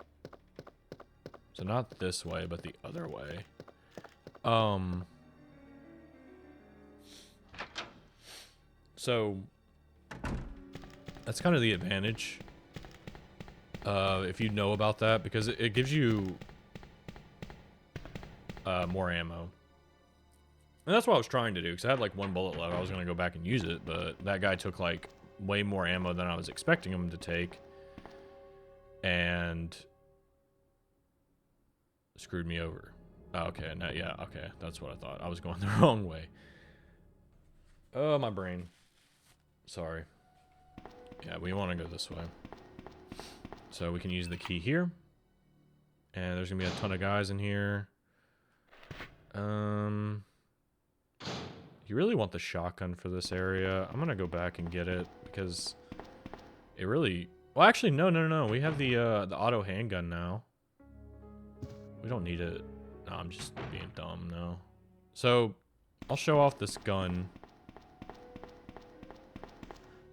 So not this way, but the other way. So that's kind of the advantage, if you know about that, because it gives you more ammo. And that's what I was trying to do, because I had like 1 bullet left. I was going to go back and use it, but that guy took like way more ammo than I was expecting him to take. And screwed me over. Oh, okay, now, yeah, okay, that's what I thought. I was going the wrong way. Oh, my brain. Sorry. Yeah, we want to go this way. So we can use the key here. And there's going to be a ton of guys in here. You really want the shotgun for this area. I'm going to go back and get it because it really... Well, actually, no. We have the auto handgun now. We don't need it. No, I'm just being dumb now. So, I'll show off this gun.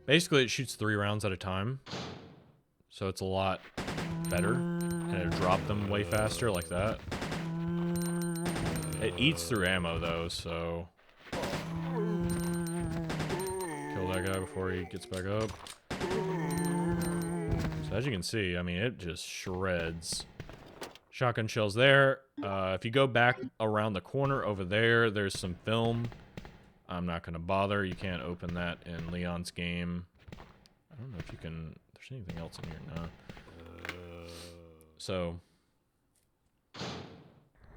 Basically, it shoots 3 rounds at a time. So it's a lot better. And it dropped them way faster like that. It eats through ammo though, so... Kill that guy before he gets back up. So as you can see, I mean, it just shreds. Shotgun shells there. If you go back around the corner over there, there's some film. I'm not going to bother. You can't open that in Leon's game. I don't know if you can... There's anything else in here? No. So...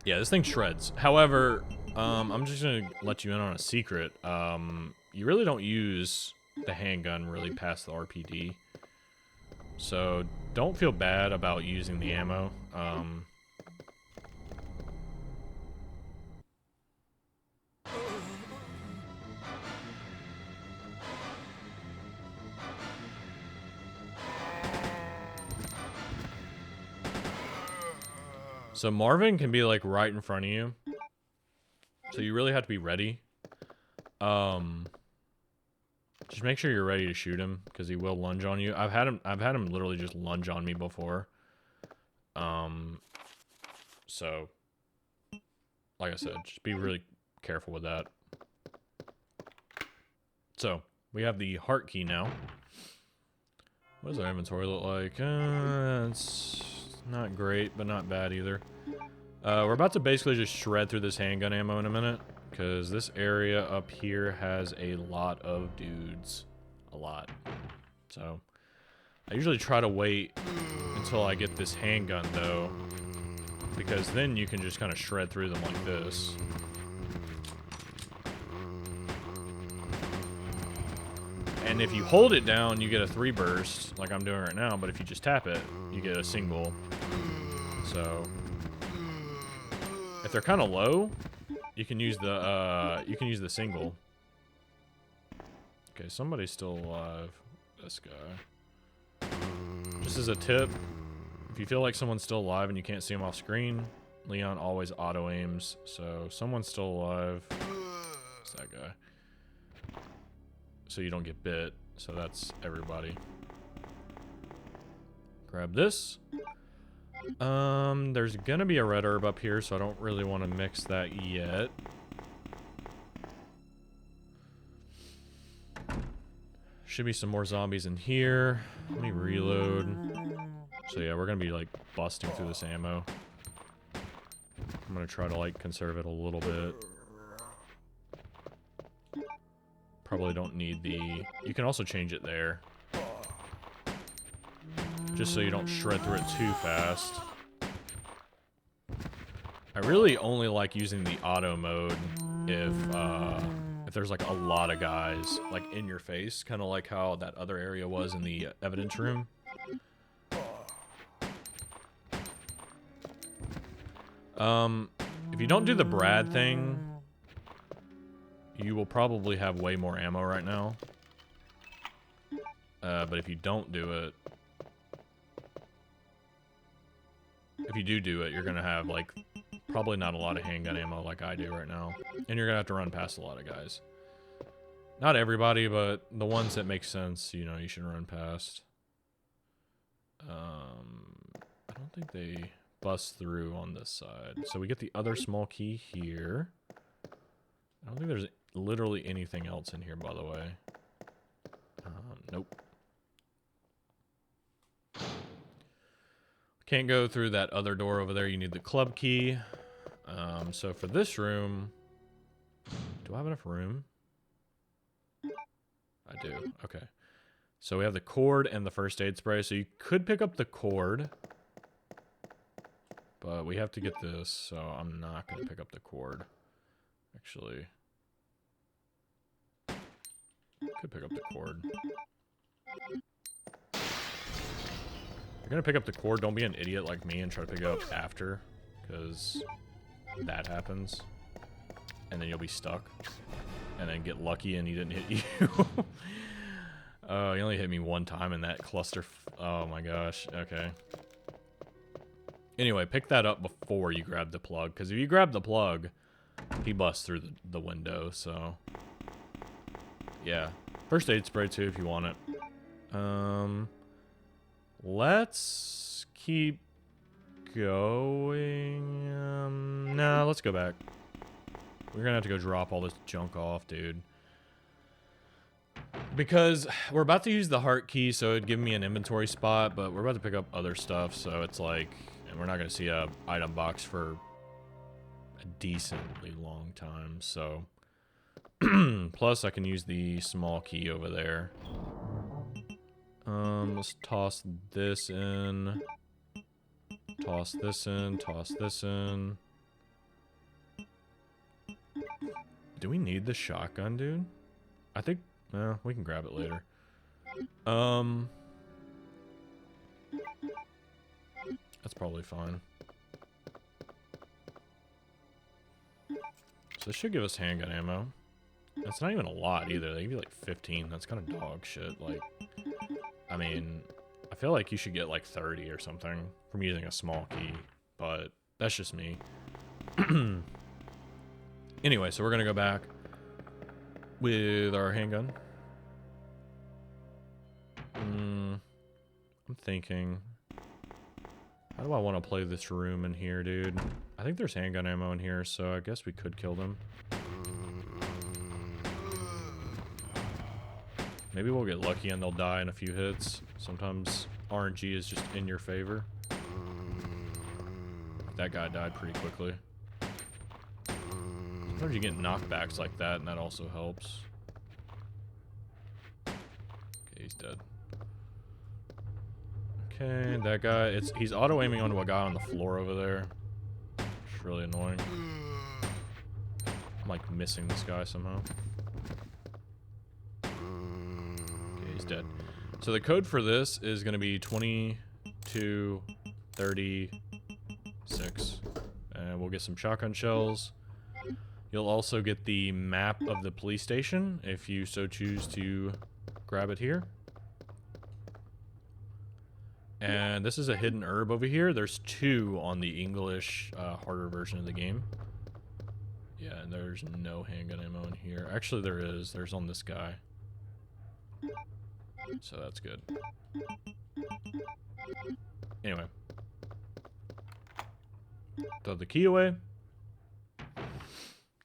Yeah, this thing shreds. However, I'm just going to let you in on a secret. You really don't use the handgun really past the RPD. So don't feel bad about using the ammo. So Marvin can be like right in front of you. So you really have to be ready. Just make sure you're ready to shoot him because he will lunge on you. I've had him literally just lunge on me before. So like I said, just be really careful with that. So we have the heart key now. What does our inventory look like? It's not great, but not bad either. We're about to basically just shred through this handgun ammo in a minute, because this area up here has a lot of dudes. A lot. So, I usually try to wait until I get this handgun, though, because then you can just kind of shred through them like this. And if you hold it down, you get a 3 burst, like I'm doing right now, but if you just tap it, you get a single. So, if they're kind of low, you can use the single. Okay, somebody's still alive. This guy. Just as a tip, if you feel like someone's still alive and you can't see them off screen, Leon always auto aims. So someone's still alive. It's that guy. So you don't get bit. So that's everybody. Grab this. There's gonna be a red herb up here, so I don't really want to mix that yet. Should be some more zombies in here. Let me reload. So yeah, we're gonna be like busting through this ammo. I'm gonna try to like conserve it a little bit. Probably don't need the... You can also change it there. Just so you don't shred through it too fast. I really only like using the auto mode if there's like a lot of guys like in your face, kind of like how that other area was in the evidence room. If you don't do the Brad thing, you will probably have way more ammo right now. But if you don't do it, if you do it, you're gonna have like probably not a lot of handgun ammo like I do right now, and you're gonna have to run past a lot of guys. Not everybody, but the ones that make sense, you know, you should run past. I don't think they bust through on this side, so we get the other small key here. I don't think there's literally anything else in here, by the way. Nope. Can't go through that other door over there. You need the club key. So for this room, do I have enough room? I do. Okay. So we have the cord and the first aid spray. So you could pick up the cord, but we have to get this. So I'm not going to pick up the cord. Actually, could pick up the cord. If you're gonna pick up the cord, don't be an idiot like me and try to pick it up after, because that happens, and then you'll be stuck, and then get lucky and he didn't hit you. He only hit me one time in that cluster. Oh my gosh. Okay. Anyway, pick that up before you grab the plug, because if you grab the plug, he busts through the window. So yeah, first aid spray too if you want it. Let's keep going. Nah, let's go back. We're gonna have to go drop all this junk off, dude. Because we're about to use the heart key, so it'd give me an inventory spot, but we're about to pick up other stuff, so it's like, and we're not gonna see a item box for a decently long time, so. Plus, I can use the small key over there. Let's toss this in. Toss this in, toss this in. Do we need the shotgun, dude? I think, no, we can grab it later. That's probably fine. So this should give us handgun ammo. That's not even a lot either. They give you like 15. That's kind of dog shit. Like, I mean, I feel like you should get like 30 or something from using a small key, but that's just me. Anyway, so we're gonna go back with our handgun. I'm thinking, how do I want to play this room in here, dude? I think there's handgun ammo in here, so I guess we could kill them. Maybe we'll get lucky and they'll die in a few hits. Sometimes RNG is just in your favor. That guy died pretty quickly. Sometimes you get knockbacks like that, and that also helps. Okay, he's dead. Okay, that guy, he's auto-aiming onto a guy on the floor over there. It's really annoying. I'm like missing this guy somehow. Okay, he's dead. So the code for this is going to be 2236. And we'll get some shotgun shells. You'll also get the map of the police station if you so choose to grab it here. And this is a hidden herb over here. There's 2 on the English harder version of the game. Yeah, and there's no handgun ammo in here. Actually, there is. There's on this guy. So that's good. Anyway. Throw the key away.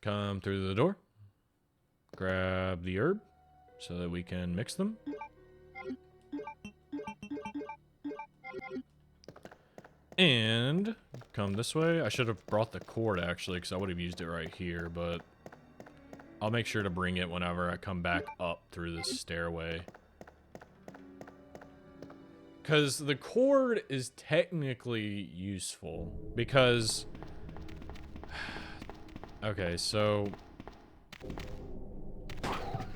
Come through the door. Grab the herb so that we can mix them. And come this way. I should have brought the cord actually, because I would have used it right here, but I'll make sure to bring it whenever I come back up through this stairway. Because the cord is technically useful, because... Okay, so...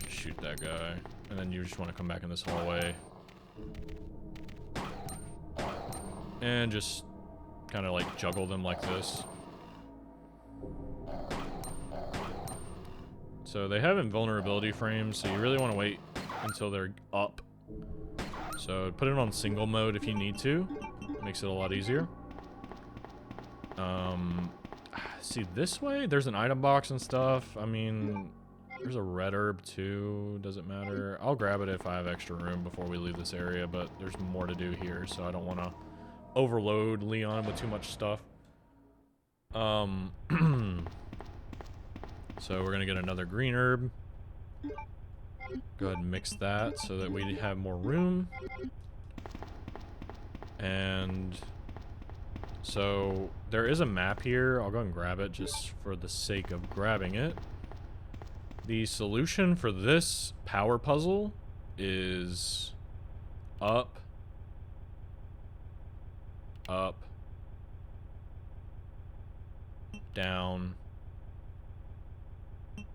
Shoot that guy. And then you just want to come back in this hallway. And just kind of like juggle them like this. So they have invulnerability frames, so you really want to wait until they're up. So put it on single mode if you need to. Makes it a lot easier. See, this way, there's an item box and stuff. I mean, there's a red herb too. Doesn't matter. I'll grab it if I have extra room before we leave this area, but there's more to do here, so I don't want to overload Leon with too much stuff. So we're gonna get another green herb. Go ahead and mix that so that we have more room. And so there is a map here. I'll go and grab it just for the sake of grabbing it. The solution for this power puzzle is up, up, down,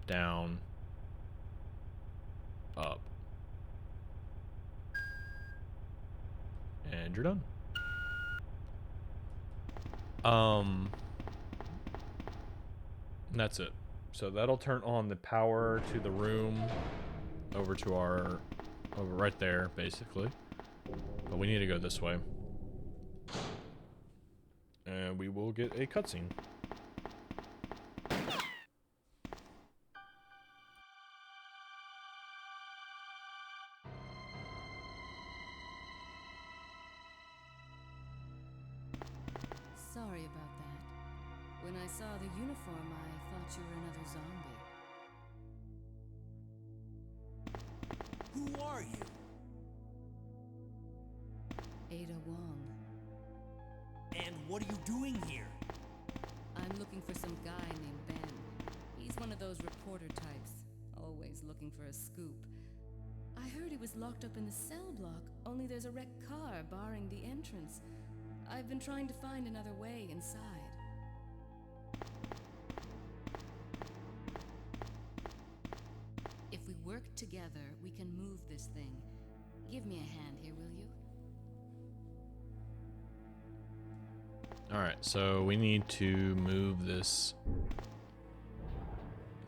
down, up. And you're done. That's it. So that'll turn on the power to the room over right there, basically. But we need to go this way. And we will get a cutscene. Sorry about that. When I saw the uniform, I thought you were another zombie. Who are you? Ada Wong. And what are you doing here? I'm looking for some guy named Ben. He's one of those reporter types, always looking for a scoop. I heard he was locked up in the cell block, only there's a wrecked car barring the entrance. I've been trying to find another way inside. If we work together, we can move this thing. Give me a hand here, will you? Alright, so we need to move this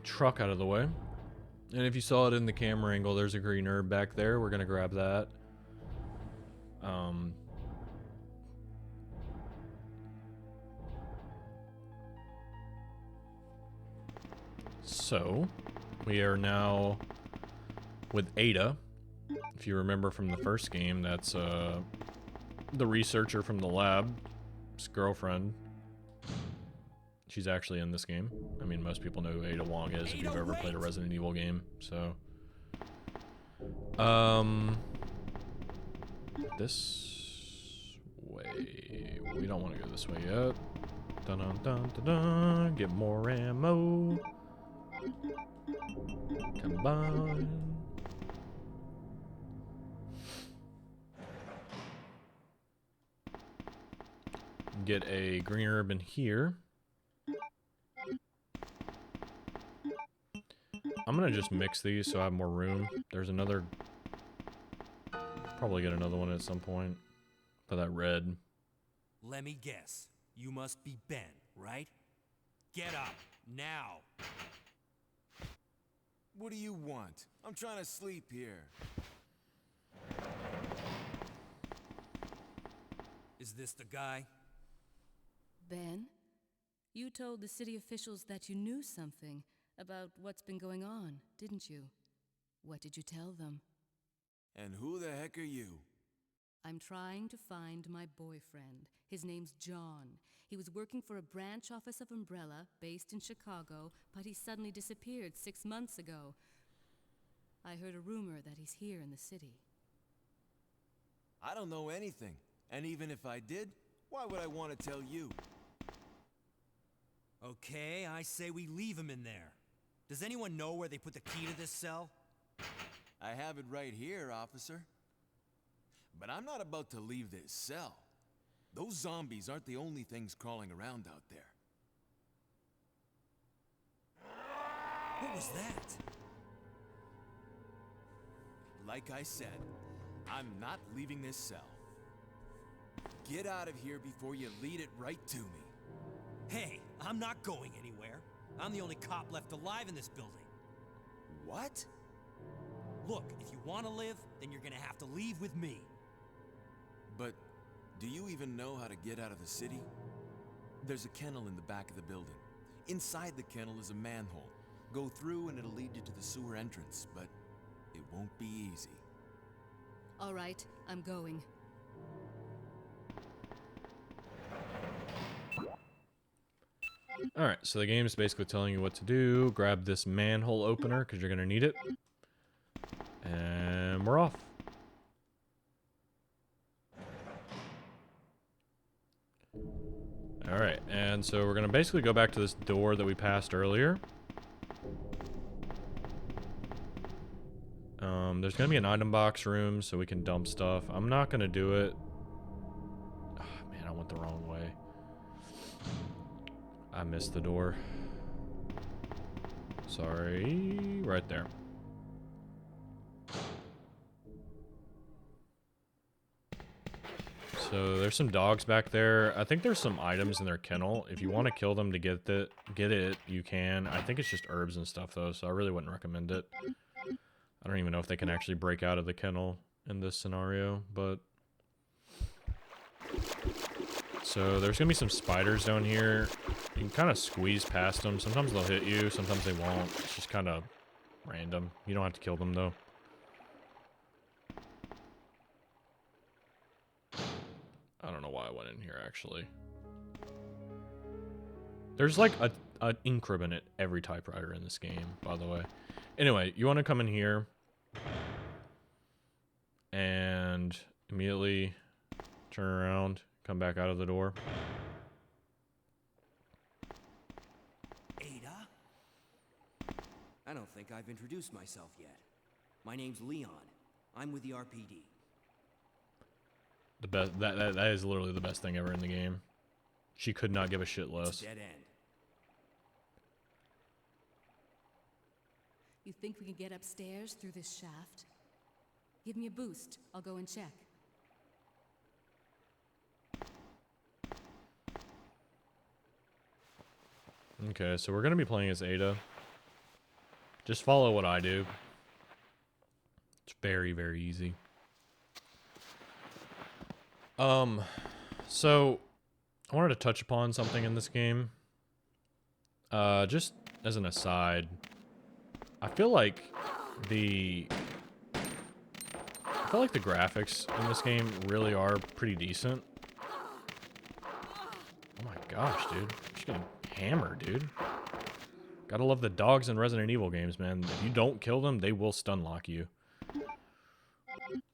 truck out of the way. And if you saw it in the camera angle, there's a green herb back there. We're gonna grab that. So, we are now with Ada. If you remember from the first game, that's the researcher from the lab. His girlfriend. She's actually in this game. I mean, most people know who Ada Wong is if you've ever played a Resident Evil game, so. This way. We don't want to go this way yet. Dun dun dun dun dun. Get more ammo. Combine. Get a green herb in here. I'm gonna just mix these so I have more room. There's another... Probably get another one at some point. For that red. Let me guess. You must be Ben, right? Get up, now. What do you want? I'm trying to sleep here. Is this the guy? Ben, you told the city officials that you knew something about what's been going on, didn't you? What did you tell them? And who the heck are you? I'm trying to find my boyfriend. His name's John. He was working for a branch office of Umbrella, based in Chicago, but he suddenly disappeared 6 months ago. I heard a rumor that he's here in the city. I don't know anything. And even if I did, why would I want to tell you? Okay, I say we leave him in there. Does anyone know where they put the key to this cell? I have it right here, officer. But I'm not about to leave this cell. Those zombies aren't the only things crawling around out there. What was that? Like I said, I'm not leaving this cell. Get out of here before you lead it right to me. Hey, I'm not going anywhere. I'm the only cop left alive in this building. What? Look, if you want to live, then you're gonna have to leave with me. But do you even know how to get out of the city? There's a kennel in the back of the building. Inside the kennel is a manhole. Go through and it'll lead you to the sewer entrance, but it won't be easy. All right, I'm going. Alright, so the game is basically telling you what to do. Grab this manhole opener, because you're going to need it. And we're off. Alright, and so we're going to basically go back to this door that we passed earlier. There's going to be an item box room, so we can dump stuff. I'm not going to do it. Oh, man, I went the wrong way. I missed the door. Sorry. Right there. So there's some dogs back there. I think there's some items in their kennel. If you want to kill them to get it, you can. I think it's just herbs and stuff though, so I really wouldn't recommend it. I don't even know if they can actually break out of the kennel in this scenario, but... So there's gonna be some spiders down here. You can kind of squeeze past them. Sometimes they'll hit you, sometimes they won't. It's just kind of random. You don't have to kill them though. I don't know why I went in here actually. There's like an increment at every typewriter in this game, by the way. Anyway, you want to come in here and immediately turn around, come back out of the door. Ada? I don't think I've introduced myself yet. My name's Leon. I'm with the RPD. The best that is literally the best thing ever in the game. She could not give a shit It's less. a dead end. You think we can get upstairs through this shaft? Give me a boost. I'll go and check. Okay, so we're gonna be playing as Ada. Just follow what I do. It's very, very easy. So I wanted to touch upon something in this game. Just as an aside, I feel like the graphics in this game really are pretty decent. Oh my gosh, dude. She's getting hammered, dude. Gotta love the dogs in Resident Evil games, man. If you don't kill them, they will stun lock you.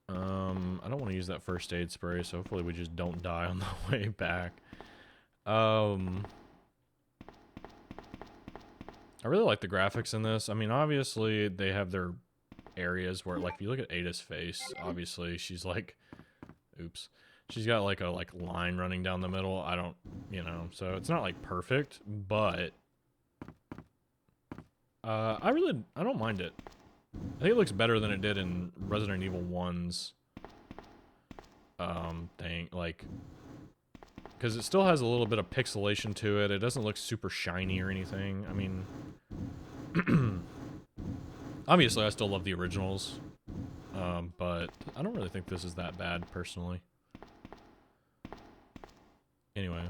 I don't want to use that first aid spray, so hopefully we just don't die on the way back. I really like the graphics in this. I mean, obviously, they have their areas where, like, if you look at Ada's face, obviously, she's like, oops. She's got, like, a, line running down the middle. I don't, so it's not, like, perfect, but I don't mind it. I think it looks better than it did in Resident Evil 1's thing, like, because it still has a little bit of pixelation to it. It doesn't look super shiny or anything. I mean, obviously I still love the originals, but I don't really think this is that bad personally. Anyway,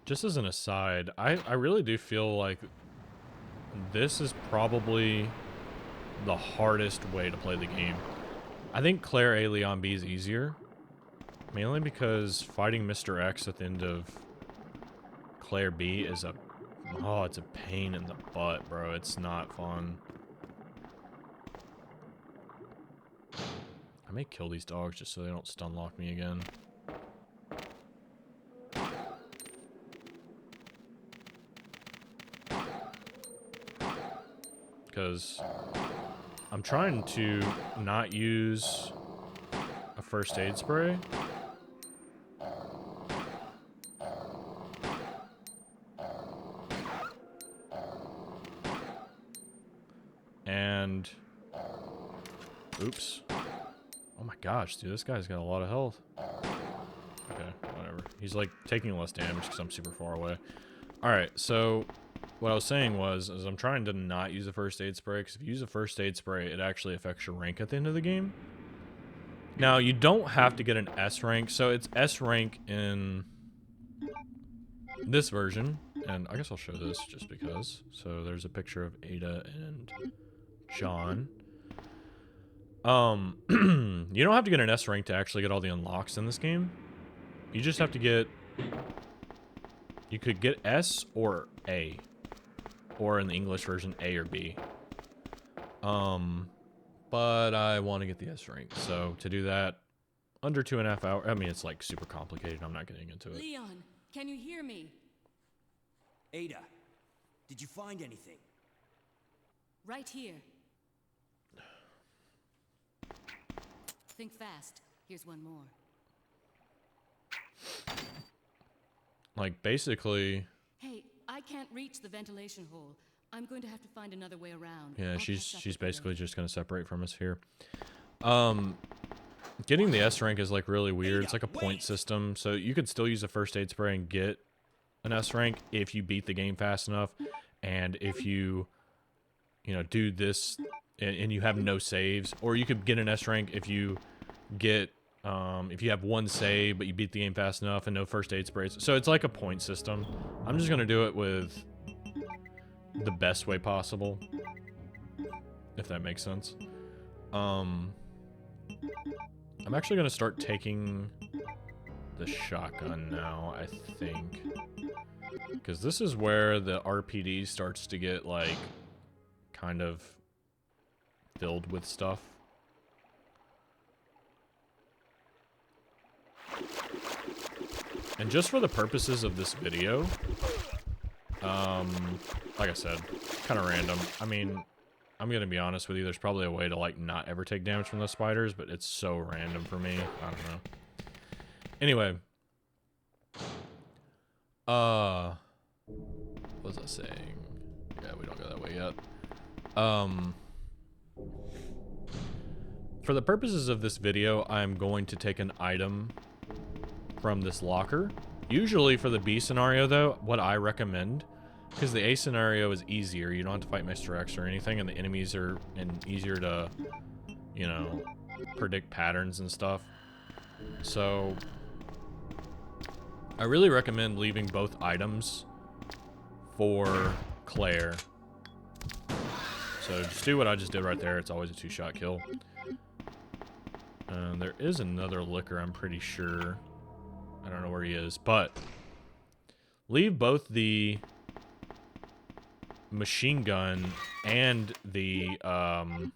just as an aside, I really do feel like this is probably the hardest way to play the game. I think Claire A. Leon B is easier, mainly because fighting Mr. X at the end of Claire B is it's a pain in the butt, bro. It's not fun. I may kill these dogs just so they don't stun lock me again. Because I'm trying to not use a first aid spray. And oops. Oh my gosh, dude, this guy's got a lot of health. Okay, whatever. He's like taking less damage because I'm super far away. Alright, so what I was saying is I'm trying to not use a first aid spray, because if you use a first aid spray, it actually affects your rank at the end of the game. Now, you don't have to get an S rank, so it's S rank in this version, and I guess I'll show this just because. So there's a picture of Ada and John. You don't have to get an S rank to actually get all the unlocks in this game. You just have to get... You could get S or A. Or in the English version, A or B. But I want to get the S rank. So to do that, under 2.5 hours. I mean, it's like super complicated. I'm not getting into it. Leon, can you hear me? Ada, did you find anything? Right here. Think fast. Here's one more. Like, basically... Hey, I can't reach the ventilation hole. I'm going to have to find another way around. Yeah, I'll she's catch up with basically you. just going to separate from us here. Getting the S rank is like really weird. It's like a point system. So you could still use a first aid spray and get an S rank if you beat the game fast enough. And if you do this and you have no saves. Or you could get an S rank if you get... if you have one save, but you beat the game fast enough and no first aid sprays. So it's like a point system. I'm just going to do it with the best way possible, if that makes sense. I'm actually going to start taking the shotgun now, I think. Because this is where the RPD starts to get, like, kind of filled with stuff. And just for the purposes of this video, like I said, kind of random. I mean, I'm gonna be honest with you, there's probably a way to, like, not ever take damage from those spiders, but it's so random for me. I don't know. Anyway. What was I saying? Yeah, we don't go that way yet. For the purposes of this video, I'm going to take an item from this locker. Usually for the B scenario, though, what I recommend, because the A scenario is easier, you don't have to fight Mr. X or anything, and the enemies are easier to, you know, predict patterns and stuff. So I really recommend leaving both items for Claire. So just do what I just did right there. It's always a 2-shot kill. There is another liquor, I'm pretty sure. I don't know where he is, but leave both the machine gun and the so you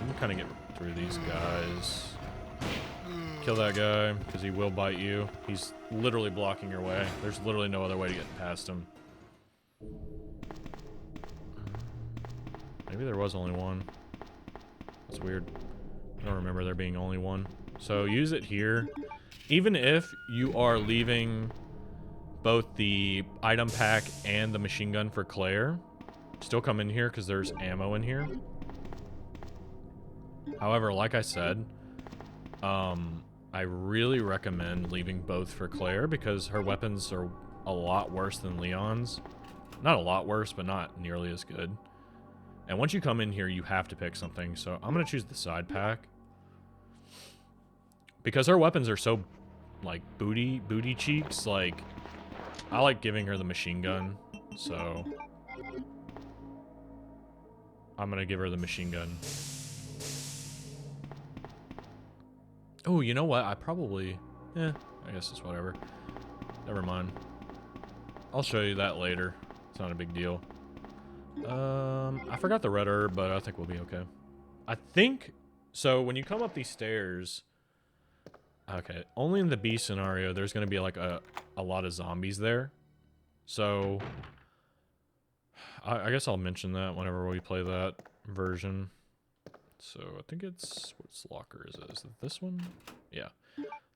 can kind of get through these guys. Kill that guy because he will bite you. He's literally blocking your way. There's literally no other way to get past him. Maybe there was only one. That's weird. I don't remember there being only one. So use it here. Even if you are leaving both the item pack and the machine gun for Claire, still come in here because there's ammo in here. However, like I said, I really recommend leaving both for Claire because her weapons are a lot worse than Leon's. Not a lot worse, but not nearly as good. And once you come in here, you have to pick something. So I'm going to choose the side pack. Because her weapons are so, like, booty cheeks, like, I like giving her the machine gun. So I'm going to give her the machine gun. Oh, you know what? I probably... I guess it's whatever. Never mind. I'll show you that later. It's not a big deal. I forgot the red herb, but I think we'll be okay. I think... So, when you come up these stairs... Okay, only in the B scenario, there's going to be, like, a lot of zombies there. So... I guess I'll mention that whenever we play that version. So, I think it's... What locker is it? Is it this one? Yeah.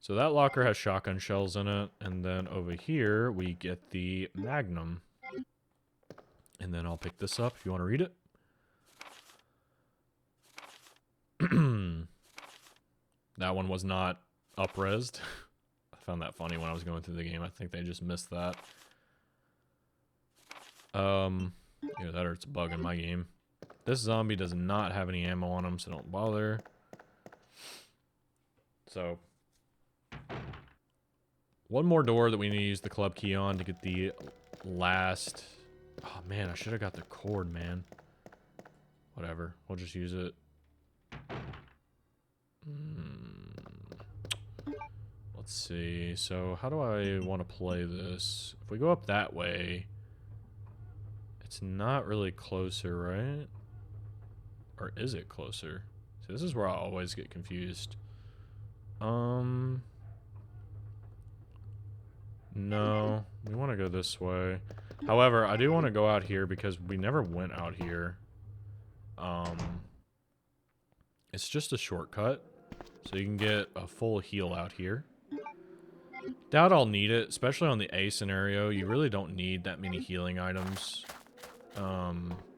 So, that locker has shotgun shells in it. And then over here, we get the Magnum. And then I'll pick this up if you want to read it. That one was not up-resed. I found that funny when I was going through the game. I think they just missed that. Yeah, that hurts a bug in my game. This zombie does not have any ammo on him, so don't bother. So, one more door that we need to use the club key on to get the last... Oh, man, I should have got the cord, man. Whatever. We'll just use it. Let's see. So, how do I want to play this? If we go up that way, it's not really closer, right? Or is it closer? See, this is where I always get confused. No, we want to go this way. However, I do want to go out here because we never went out here. It's just a shortcut, so you can get a full heal out here. Doubt I'll need it, especially on the A scenario. You really don't need that many healing items.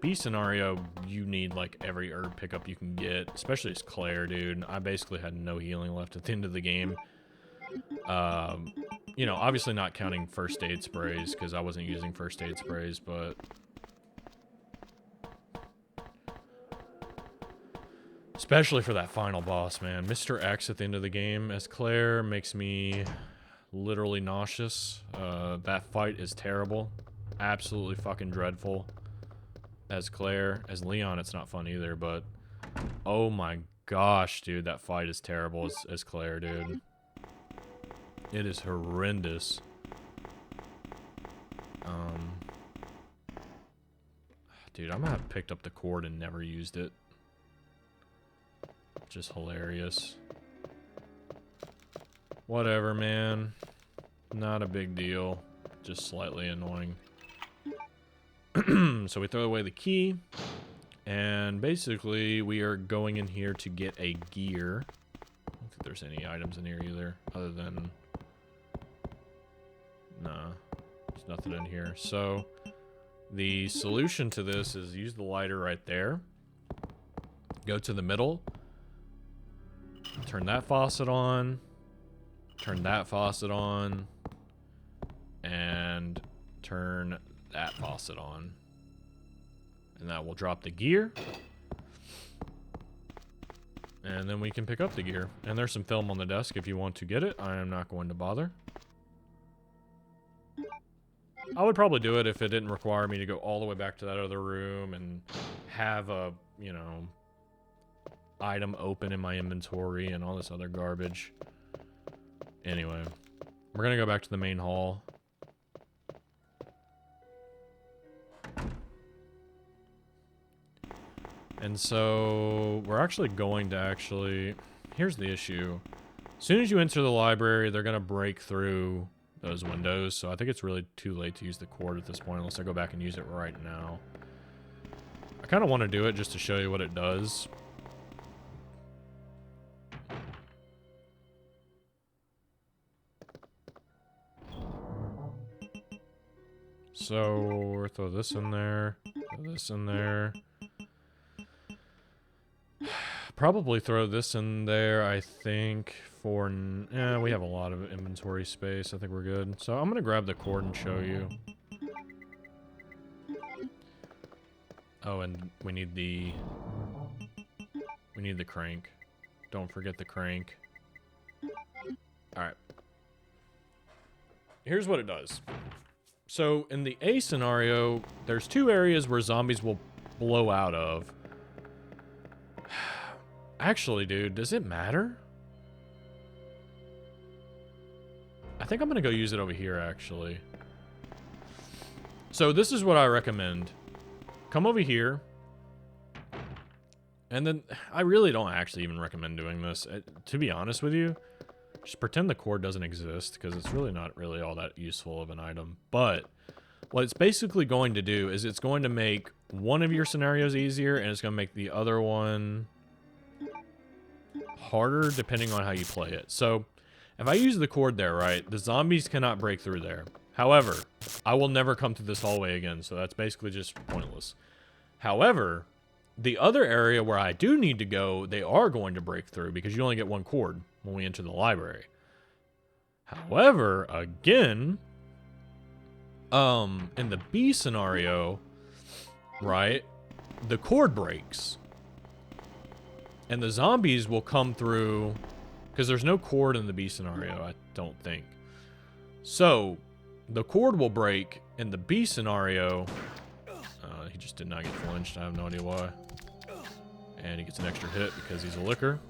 B scenario, you need like every herb pickup you can get, especially as Claire, dude. I basically had no healing left at the end of the game. You know, obviously not counting first aid sprays, because I wasn't using first aid sprays, but... Especially for that final boss, man. Mr. X at the end of the game as Claire makes me literally nauseous. That fight is terrible. Absolutely fucking dreadful. As Claire. As Leon, it's not fun either, but... Oh my gosh, dude. That fight is terrible as Claire, dude. It is horrendous. Dude, I might have picked up the cord and never used it. Just hilarious. Whatever, man. Not a big deal. Just slightly annoying. So we throw away the key. And basically, we are going in here to get a gear. I don't think there's any items in here either. Other than... Nah. There's nothing in here. So... the solution to this is use the lighter right there. Go to the middle. Turn that faucet on. Turn that faucet on. And turn that faucet on. And that will drop the gear. And then we can pick up the gear. And there's some film on the desk if you want to get it. I am not going to bother. I would probably do it if it didn't require me to go all the way back to that other room and have a, you know, item open in my inventory and all this other garbage. Anyway, we're going to go back to the main hall. And so we're actually going to here's the issue. As soon as you enter the library, they're going to break through those windows, so I think it's really too late to use the cord at this point unless I go back and use it right now. I kind of want to do it just to show you what it does. So we'll throw this in there, throw this in there. Probably throw this in there, I think, for... we have a lot of inventory space. I think we're good. So I'm going to grab the cord and show you. Oh, and we need the crank. Don't forget the crank. Alright. Here's what it does. So, in the A scenario, there's two areas where zombies will blow out of. Actually, dude, does it matter? I think I'm gonna go use it over here, actually. So this is what I recommend. Come over here. And then, I really don't actually even recommend doing this. To be honest with you, just pretend the cord doesn't exist, because it's really not really all that useful of an item. But, what it's basically going to do is it's going to make one of your scenarios easier, and it's going to make the other one harder depending on how you play it. So, if I use the cord there, right, the zombies cannot break through there. However, I will never come to this hallway again, so that's basically just pointless. However, the other area where I do need to go, they are going to break through because you only get one cord when we enter the library. However, again, in the B scenario, right, the cord breaks. And the zombies will come through, because there's no cord in the B scenario, I don't think. So, the cord will break in the B scenario. He just did not get flinched, I have no idea why. And he gets an extra hit because he's a licker.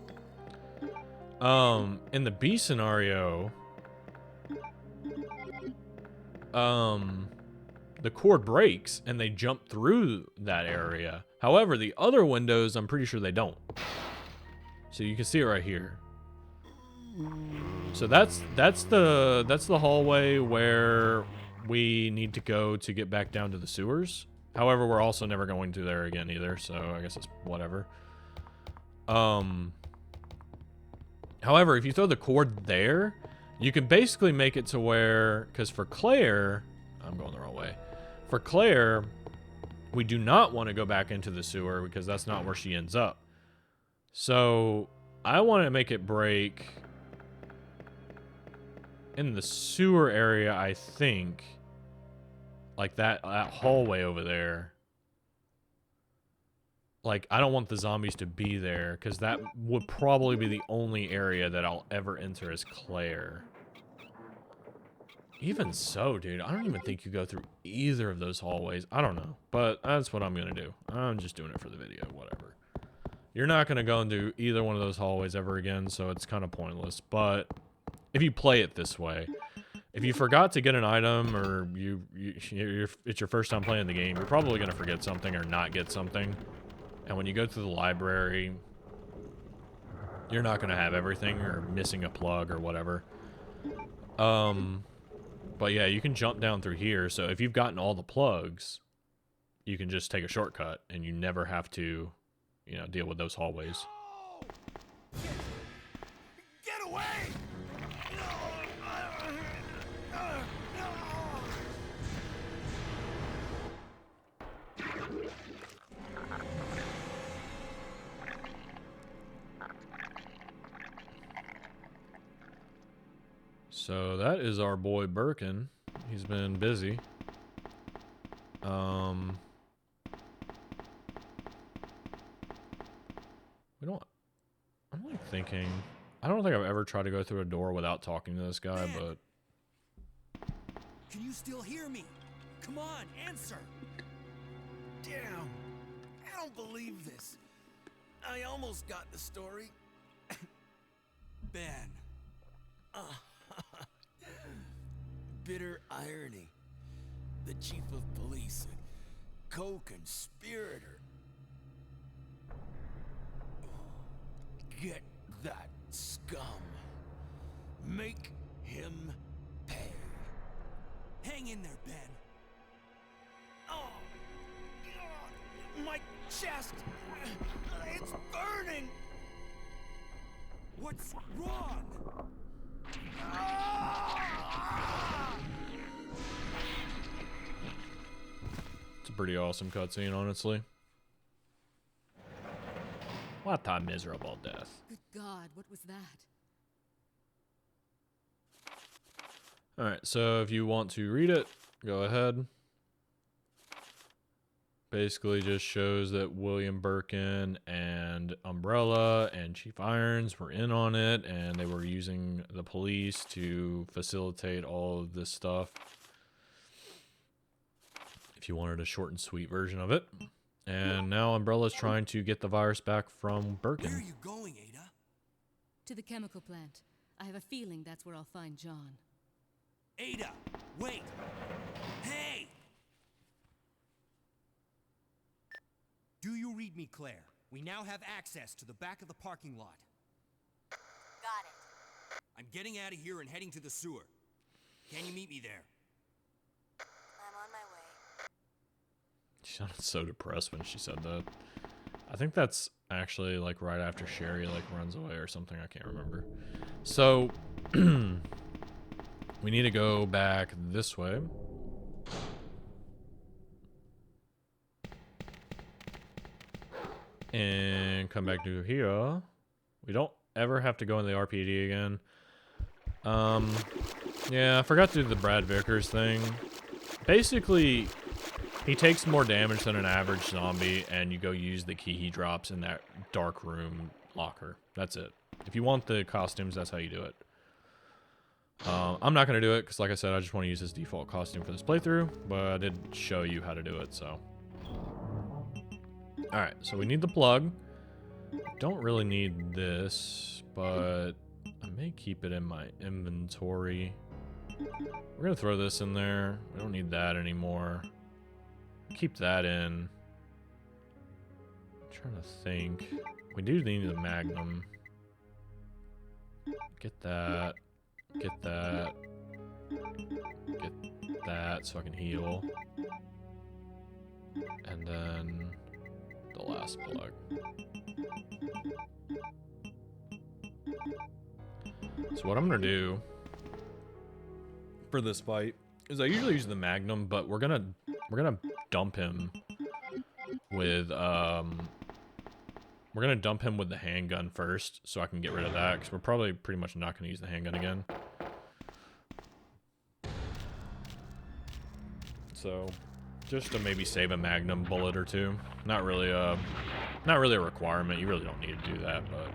In the B scenario, the cord breaks and they jump through that area. However, the other windows, I'm pretty sure they don't. So you can see it right here. So that's the hallway where we need to go to get back down to the sewers. However, we're also never going to there again either, so I guess it's whatever. However, if you throw the cord there, you can basically make it to where, because for Claire, I'm going the wrong way. For Claire, we do not want to go back into the sewer because that's not where she ends up. So, I want to make it break in the sewer area, I think. Like that hallway over there. Like, I don't want the zombies to be there, because that would probably be the only area that I'll ever enter as Claire. Even so, dude, I don't even think you go through either of those hallways. I don't know, but that's what I'm going to do. I'm just doing it for the video, whatever. You're not going to go into either one of those hallways ever again, so it's kind of pointless. But if you play it this way. If you forgot to get an item, or it's your first time playing the game, you're probably going to forget something or not get something. And when you go to the library, you're not going to have everything, or missing a plug or whatever. But yeah, you can jump down through here. So if you've gotten all the plugs, you can just take a shortcut and you never have to, you know, deal with those hallways. Get away! So that is our boy Birkin. He's been busy. I'm like thinking, I don't think I've ever tried to go through a door without talking to this guy, but Can you still hear me? Come on, answer. Damn. I don't believe this. I almost got the story. Ben. Bitter irony. The chief of police, a co-conspirator. Get that scum. Make him pay. Hang in there, Ben. Oh, my chest. It's burning. What's wrong? it's a pretty awesome cutscene, honestly. What a miserable death. Good God, what was that? Alright, so if you want to read it, go ahead. Basically just shows that William Birkin and Umbrella and Chief Irons were in on it, and they were using the police to facilitate all of this stuff. If you wanted a short and sweet version of it. And now Umbrella's trying to get the virus back from Birkin. Where are you going, Ada? To the chemical plant. I have a feeling that's where I'll find John. Ada, wait. Hey! Do you read me, Claire? We now have access to the back of the parking lot. Got it. I'm getting out of here and heading to the sewer. Can you meet me there? I'm on my way. She sounded so depressed when she said that. I think that's actually like right after Sherry like runs away or something. I can't remember. So we need to go back this way. And come back to here. We don't ever have to go in the RPD again. Yeah, I forgot to do the Brad Vickers thing. Basically, he takes more damage than an average zombie, and you go use the key he drops in that dark room locker. That's it. If you want the costumes, that's how you do it. I'm not going to do it, because like I said, I just want to use his default costume for this playthrough, but I did show you how to do it, so. Alright, so we need the plug. Don't really need this, but I may keep it in my inventory. We're going to throw this in there. We don't need that anymore. Keep that in. I'm trying to think. We do need the Magnum. Get that. Get that. Get that so I can heal. And then the last plug. So what I'm gonna do for this fight is I usually use the Magnum, but we're gonna dump him with we're gonna dump him with the handgun first, so I can get rid of that, because we're probably pretty much not gonna use the handgun again. So just to maybe save a Magnum bullet or two. Not really a requirement. You really don't need to do that, but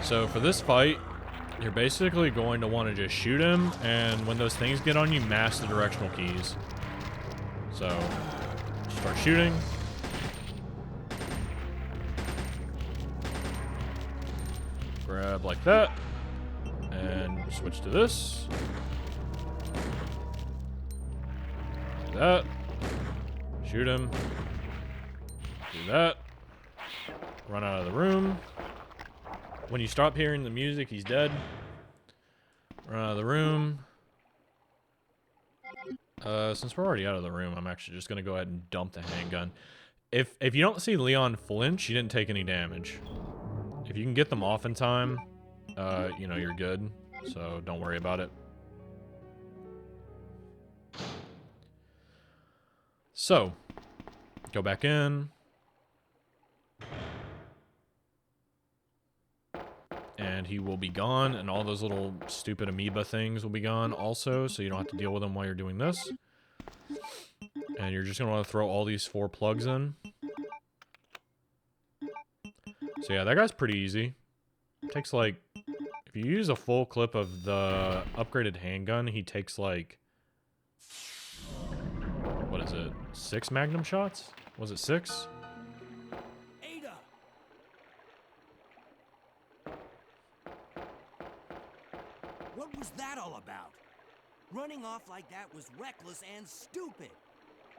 so for this fight, you're basically going to want to just shoot him, and when those things get on you, mash the directional keys. So start shooting. Grab like that. And switch to this. Do that. Shoot him. Do that. Run out of the room. When you stop hearing the music, he's dead. Run out of the room. Since we're already out of the room, I'm actually just gonna go ahead and dump the handgun. If you don't see Leon flinch, you didn't take any damage. If you can get them off in time, you know, you're good. So don't worry about it. So, go back in. And he will be gone, and all those little stupid amoeba things will be gone also, so you don't have to deal with them while you're doing this. And you're just going to want to throw all these 4 plugs in. So yeah, that guy's pretty easy. It takes like, if you use a full clip of the upgraded handgun, he takes like, what is it, 6 magnum shots? Was it 6? Ada! What was that all about? Running off like that was reckless and stupid.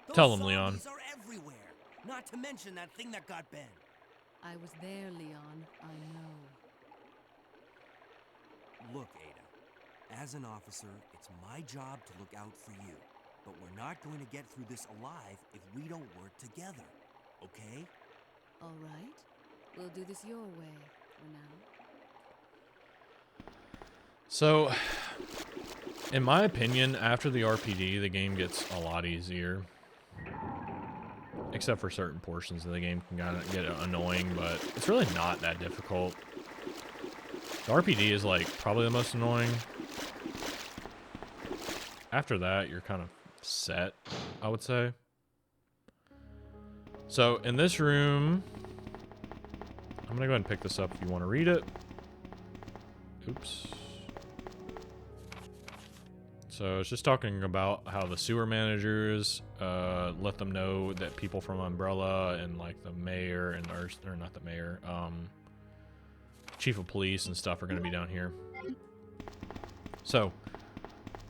Those Tell him, Leon. zombies are everywhere. Not to mention that thing that got Ben. I was there, Leon. I know. Look, Ada. As an officer, it's my job to look out for you. But we're not going to get through this alive if we don't work together. Okay? All right. We'll do this your way for now. So, in my opinion, after the RPD, the game gets a lot easier. Except for certain portions of the game can kind of get annoying, but it's really not that difficult. The RPD is like probably the most annoying. After that, you're kind of set, I would say. So in this room, I'm gonna go ahead and pick this up if you want to read it. Oops. So it's just talking about how the sewer managers let them know that people from Umbrella and like the mayor and or not the mayor, chief of police and stuff are going to be down here. So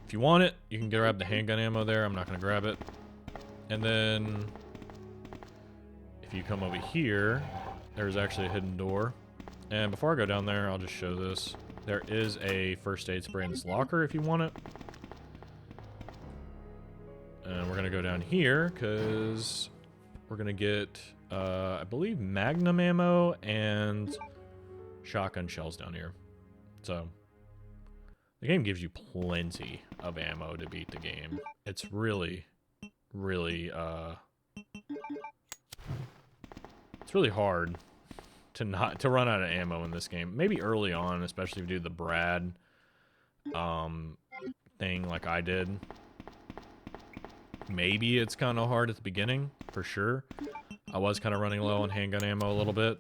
if you want it, you can grab the handgun ammo there. I'm not going to grab it. And then if you come over here, there's actually a hidden door. And before I go down there, I'll just show this. There is a first aid spray in this locker if you want it. And we're going to go down here because we're going to get, I believe, magnum ammo and shotgun shells down here. So the game gives you plenty of ammo to beat the game. It's really, really, it's really hard to run out of ammo in this game. Maybe early on, especially if you do the Brad thing like I did. Maybe it's kind of hard at the beginning, for sure. I was kind of running low on handgun ammo a little bit.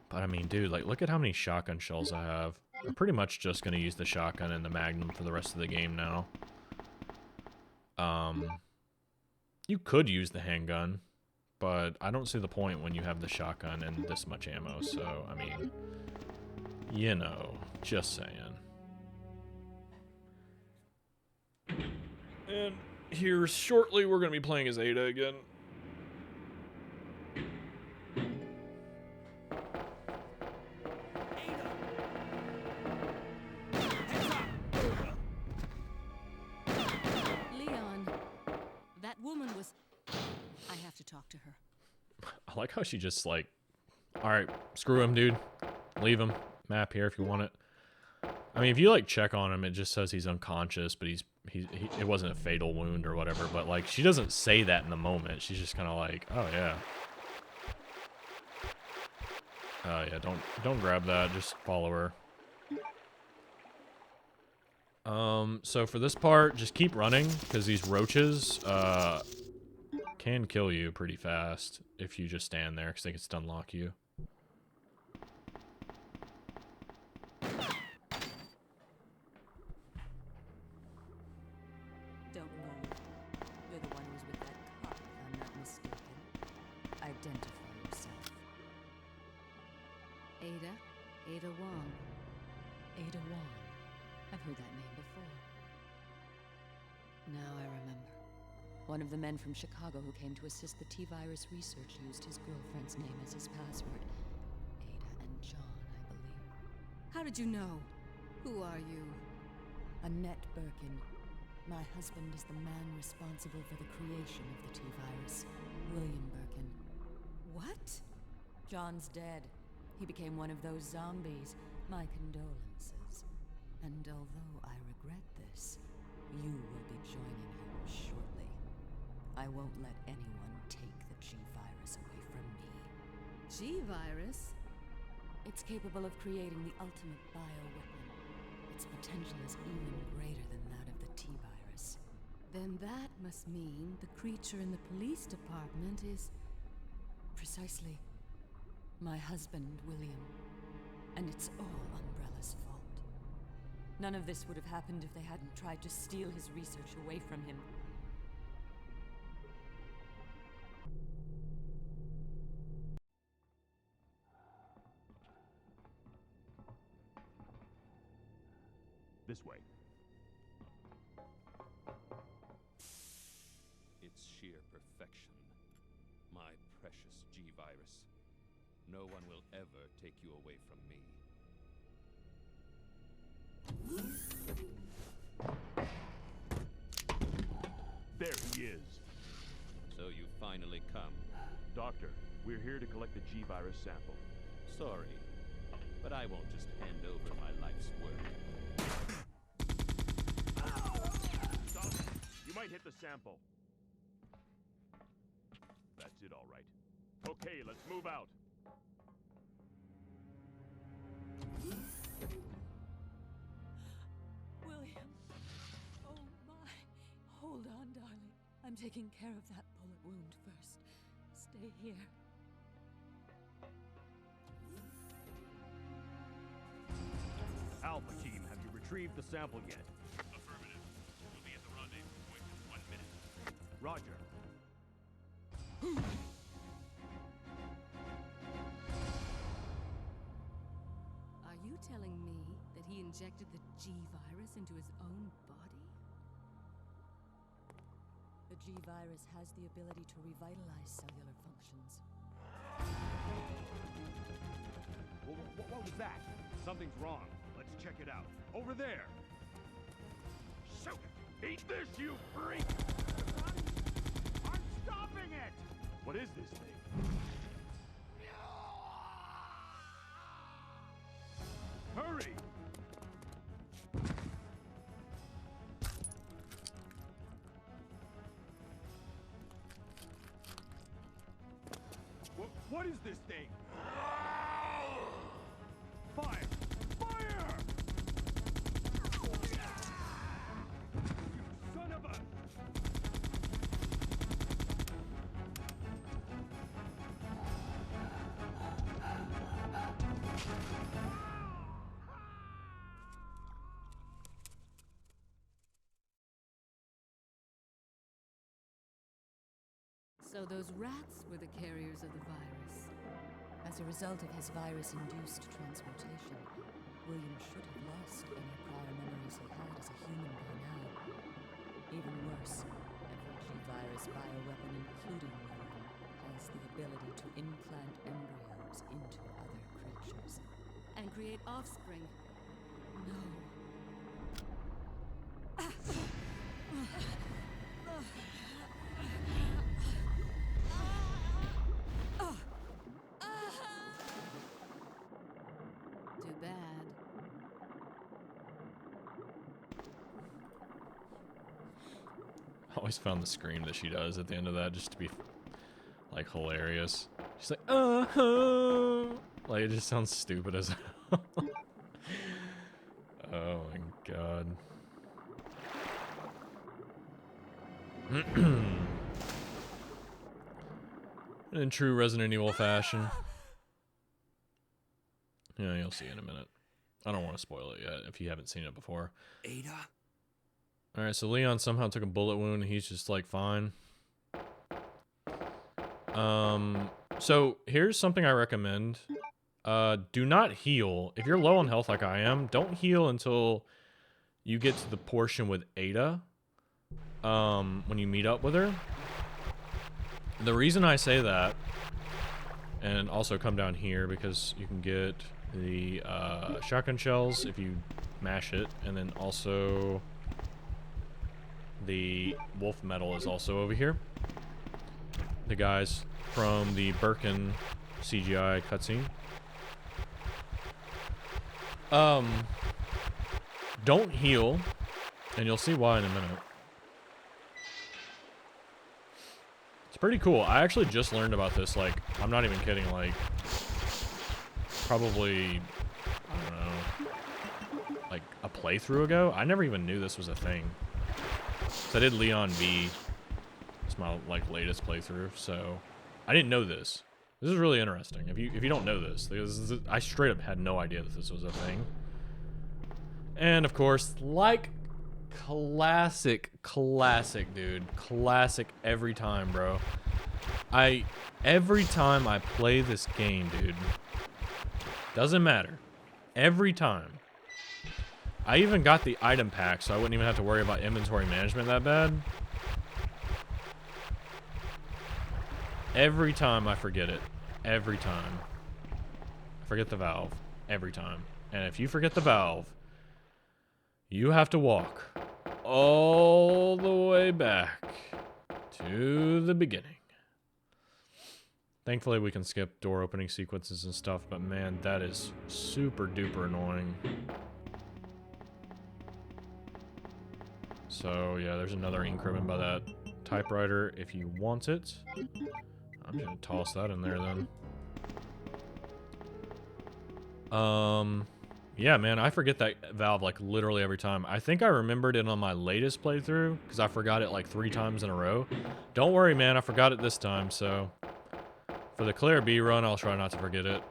But I mean, dude, like, look at how many shotgun shells I have. I'm pretty much just going to use the shotgun and the magnum for the rest of the game now. You could use the handgun, but I don't see the point when you have the shotgun and this much ammo. So, I mean, you know, just saying. And here shortly, we're going to be playing as Ada again. Leon, that woman was... I have to talk to her. I like how she just like, all right, screw him, dude. Leave him. Map here if you want it. I mean, if you like check on him, it just says he's unconscious, but it wasn't a fatal wound or whatever. But like, she doesn't say that in the moment. She's just kind of like, oh yeah. Oh yeah, don't grab that. Just follow her. So for this part, just keep running because these roaches can kill you pretty fast if you just stand there because they can stun lock you. Don't move. You're the one who was with that cop, if I'm not mistaken. Identify yourself. Ada Wong. Ada Wong. I've heard that name before. Now I remember. One of the men from Chicago who came to assist the T-Virus research used his girlfriend's name as his password. Ada and John, I believe. How did you know? Who are you? Annette Birkin. My husband is the man responsible for the creation of the T-Virus, William Birkin. What? John's dead. He became one of those zombies. My condolences. And although I regret this, you will be joining him shortly. I won't let anyone take the G-Virus away from me. G-Virus? It's capable of creating the ultimate bioweapon. Its potential is even greater than that of the T-Virus. Then that must mean the creature in the police department is... precisely my husband, William. And it's all Umbrella's fault. None of this would have happened if they hadn't tried to steal his research away from him. This way. It's sheer perfection. My precious G-Virus. No one will ever take you away from me. There he is. So you finally come. Doctor, we're here to collect the G-Virus sample. Sorry, but I won't just hand over my life's work. Stop! You might hit the sample. That's it, all right. Okay, let's move out. William. Oh my. Hold on, darling. I'm taking care of that bullet wound first. Stay here. Alpha team, have you retrieved the sample yet? Affirmative. We'll be at the rendezvous point in 1 minute. Roger. Are you telling me that he injected the G-Virus into his own body? The G-Virus has the ability to revitalize cellular functions. What was that? Something's wrong. Let's check it out. Over there! Shoot it! Eat this, you freak! I'm stopping it! What is this thing? Hurry! What is this thing? Fire! Fire! You son of a... So those rats were the carriers of the virus. As a result of his virus-induced transmutation, William should have lost any prior memories he had as a human by now. Even worse, every G-Virus bioweapon, including William, has the ability to implant embryos into other creatures. And create offspring. No. Too bad. I always found the scream that she does at the end of that just to be like hilarious. She's like, oh, like it just sounds stupid as hell. Oh my god. In true Resident Evil fashion. Yeah, you'll see in a minute. I don't want to spoil it yet if you haven't seen it before. Ada? Alright, so Leon somehow took a bullet wound and he's just like fine. So here's something I recommend. Do not heal. If you're low on health like I am, don't heal until you get to the portion with Ada. When you meet up with her. The reason I say that, and also come down here because you can get the shotgun shells if you mash it, and then also the wolf metal is also over here. The guys from the Birkin CGI cutscene. Don't heal, and you'll see why in a minute. It's pretty cool. I actually just learned about this, like, I'm not even kidding, like, probably, I don't know, like a playthrough ago? I never even knew this was a thing. So I did Leon V. It's my, like, latest playthrough, so I didn't know this. This is really interesting. If you don't know this, I straight up had no idea that this was a thing. And, of course, like classic, dude. Classic every time, bro. Every time I play this game, dude. Doesn't matter. Every time. I even got the item pack, so I wouldn't even have to worry about inventory management that bad. Every time I forget it. Every time. I forget the valve. Every time. And if you forget the valve, you have to walk all the way back to the beginning. Thankfully, we can skip door opening sequences and stuff, but man, that is super duper annoying. So yeah, there's another ink ribbon by that typewriter if you want it. I'm just gonna toss that in there then. Yeah, man, I forget that valve like literally every time. I think I remembered it on my latest playthrough because I forgot it like 3 times in a row. Don't worry, man, I forgot it this time, so for the Claire B run, I'll try not to forget it.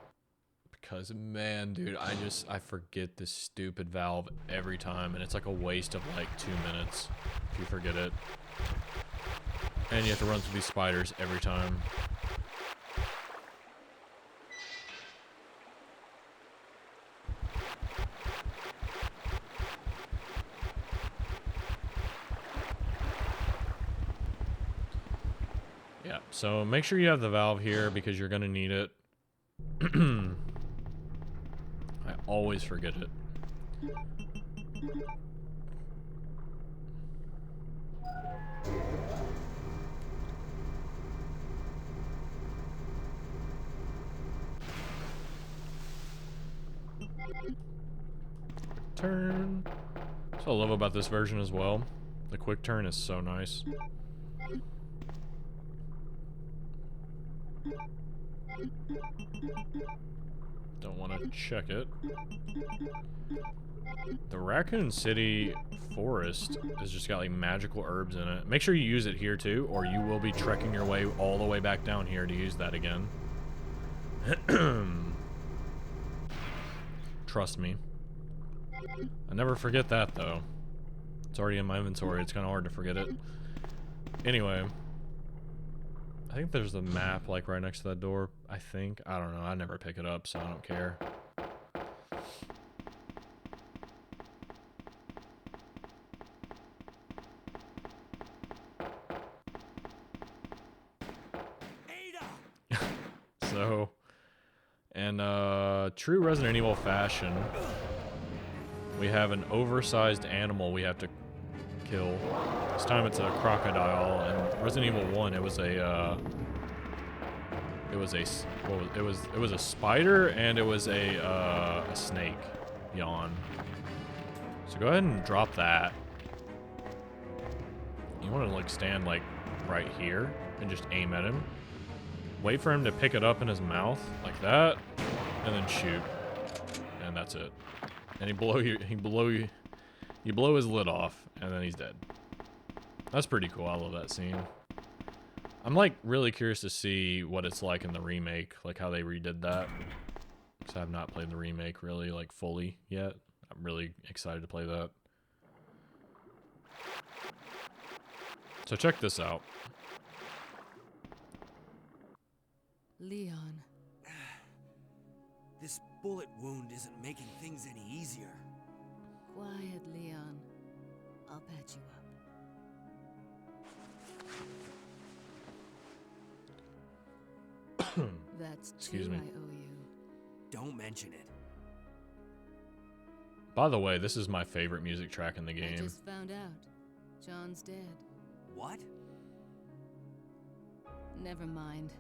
Because, man, dude, I forget this stupid valve every time, and it's like a waste of like 2 minutes if you forget it. And you have to run through these spiders every time. Yeah, so make sure you have the valve here because you're gonna need it. I always forget it. Turn. That's what I love about this version as well. The quick turn is so nice. Don't want to check it. The Raccoon City forest has just got like magical herbs in it. Make sure you use it here too, or you will be trekking your way all the way back down here to use that again. Trust me. I never forget that though. It's already in my inventory. It's kind of hard to forget it. Anyway. I think there's a map like right next to that door. I think. I don't know. I never pick it up, so I don't care. So, in true Resident Evil fashion, we have an oversized animal we have to kill. This time it's a crocodile, and Resident Evil 1 it was a spider and it was a snake. Yawn. So go ahead and drop that. You want to like stand like right here and just aim at him. Wait for him to pick it up in his mouth like that, and then shoot. And that's it. And you blow his lid off, and then he's dead. That's pretty cool. I love that scene. I'm like really curious to see what it's like in the remake, like how they redid that. Because I have not played the remake really like fully yet. I'm really excited to play that. So check this out. Leon. This bullet wound isn't making things any easier. Quiet, Leon. I'll patch you up. That's Excuse two me. I owe you. Don't mention it. By the way, this is my favorite music track in the I game. just found out. John's dead. What? Never mind.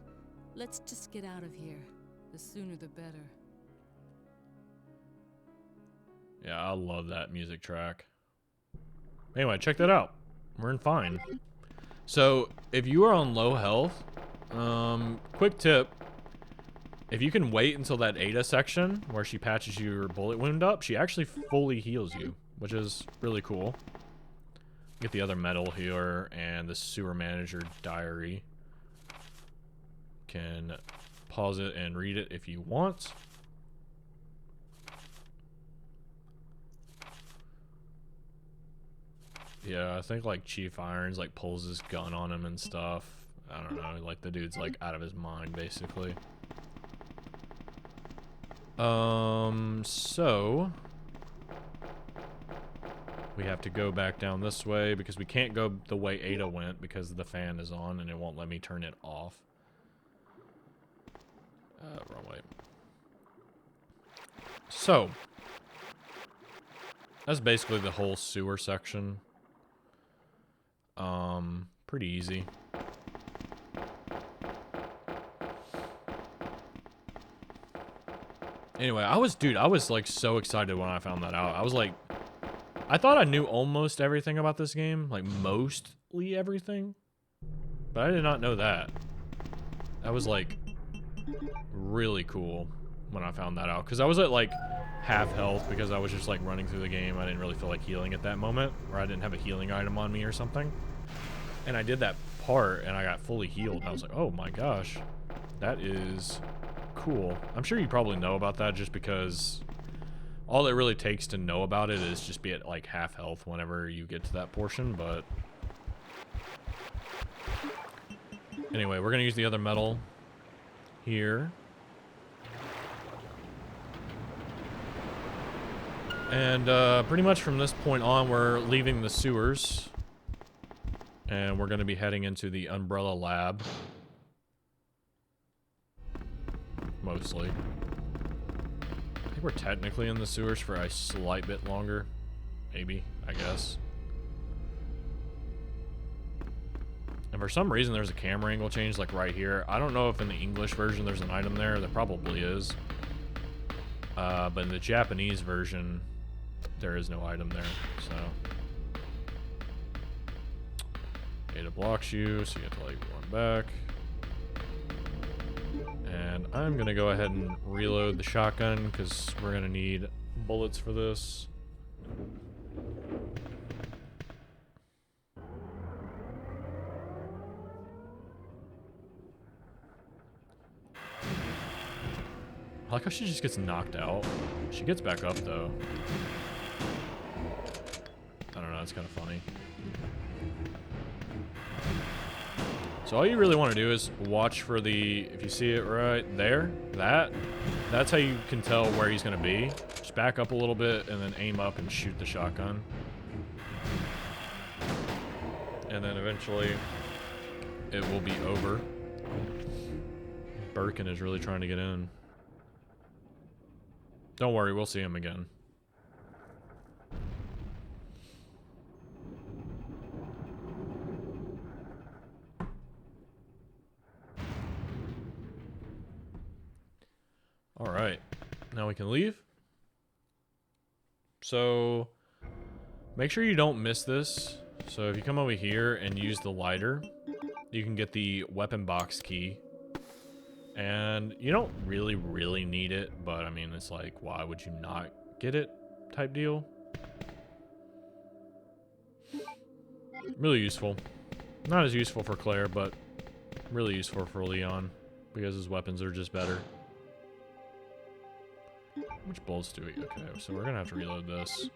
Let's just get out of here. The sooner the better. Yeah, I love that music track. Anyway, check that out. We're in fine. So, if you are on low health, quick tip. If you can wait until that Ada section where she patches your bullet wound up, she actually fully heals you, which is really cool. Get the other medal here and the sewer manager diary. Can pause it and read it if you want. Yeah, I think like Chief Irons like pulls his gun on him and stuff. I don't know, like the dude's like out of his mind basically. So we have to go back down this way because we can't go the way Ada went because the fan is on and it won't let me turn it off. Wrong way. So that's basically the whole sewer section. Pretty easy. Anyway, I was like so excited when I found that out. I was like, I thought I knew almost everything about this game, like mostly everything, but I did not know that. That was like really cool when I found that out, because I was at like half health because I was just like running through the game. I didn't really feel like healing at that moment, or I didn't have a healing item on me or something. And I did that part and I got fully healed. And I was like, oh my gosh, that is cool. I'm sure you probably know about that just because all it really takes to know about it is just be at like half health whenever you get to that portion. But anyway, we're gonna use the other medal here. And pretty much from this point on, we're leaving the sewers. And we're going to be heading into the Umbrella Lab. Mostly. I think we're technically in the sewers for a slight bit longer. Maybe, I guess. And for some reason, there's a camera angle change, like right here. I don't know if in the English version there's an item there. There probably is. But in the Japanese version, there is no item there, so. Ada blocks you, so you have to like run back. And I'm gonna go ahead and reload the shotgun because we're gonna need bullets for this. I like how she just gets knocked out. She gets back up though. I don't know, it's kind of funny. So all you really want to do is watch for the, if you see it right there, that's how you can tell where he's going to be. Just back up a little bit and then aim up and shoot the shotgun. And then eventually it will be over. Birkin is really trying to get in. Don't worry, we'll see him again. All right, now we can leave. So make sure you don't miss this. So if you come over here and use the lighter, you can get the weapon box key. And you don't really need it, but I mean, it's like, why would you not get it type deal? Really useful. Not as useful for Claire, but really useful for Leon because his weapons are just better. Which bullets do we? Okay, so we're gonna have to reload this.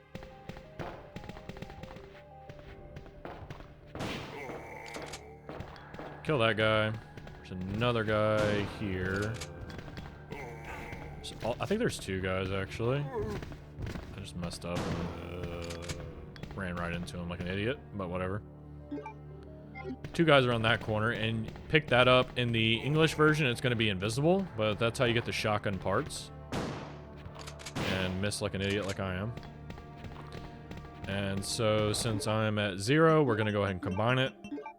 Kill that guy. There's another guy here. I think there's 2 guys, actually. I just messed up and ran right into him like an idiot, but whatever. 2 guys around that corner, and pick that up. In the English version, it's going to be invisible, but that's how you get the shotgun parts. And miss like an idiot like I am. And so, since I'm at 0, we're going to go ahead and combine it.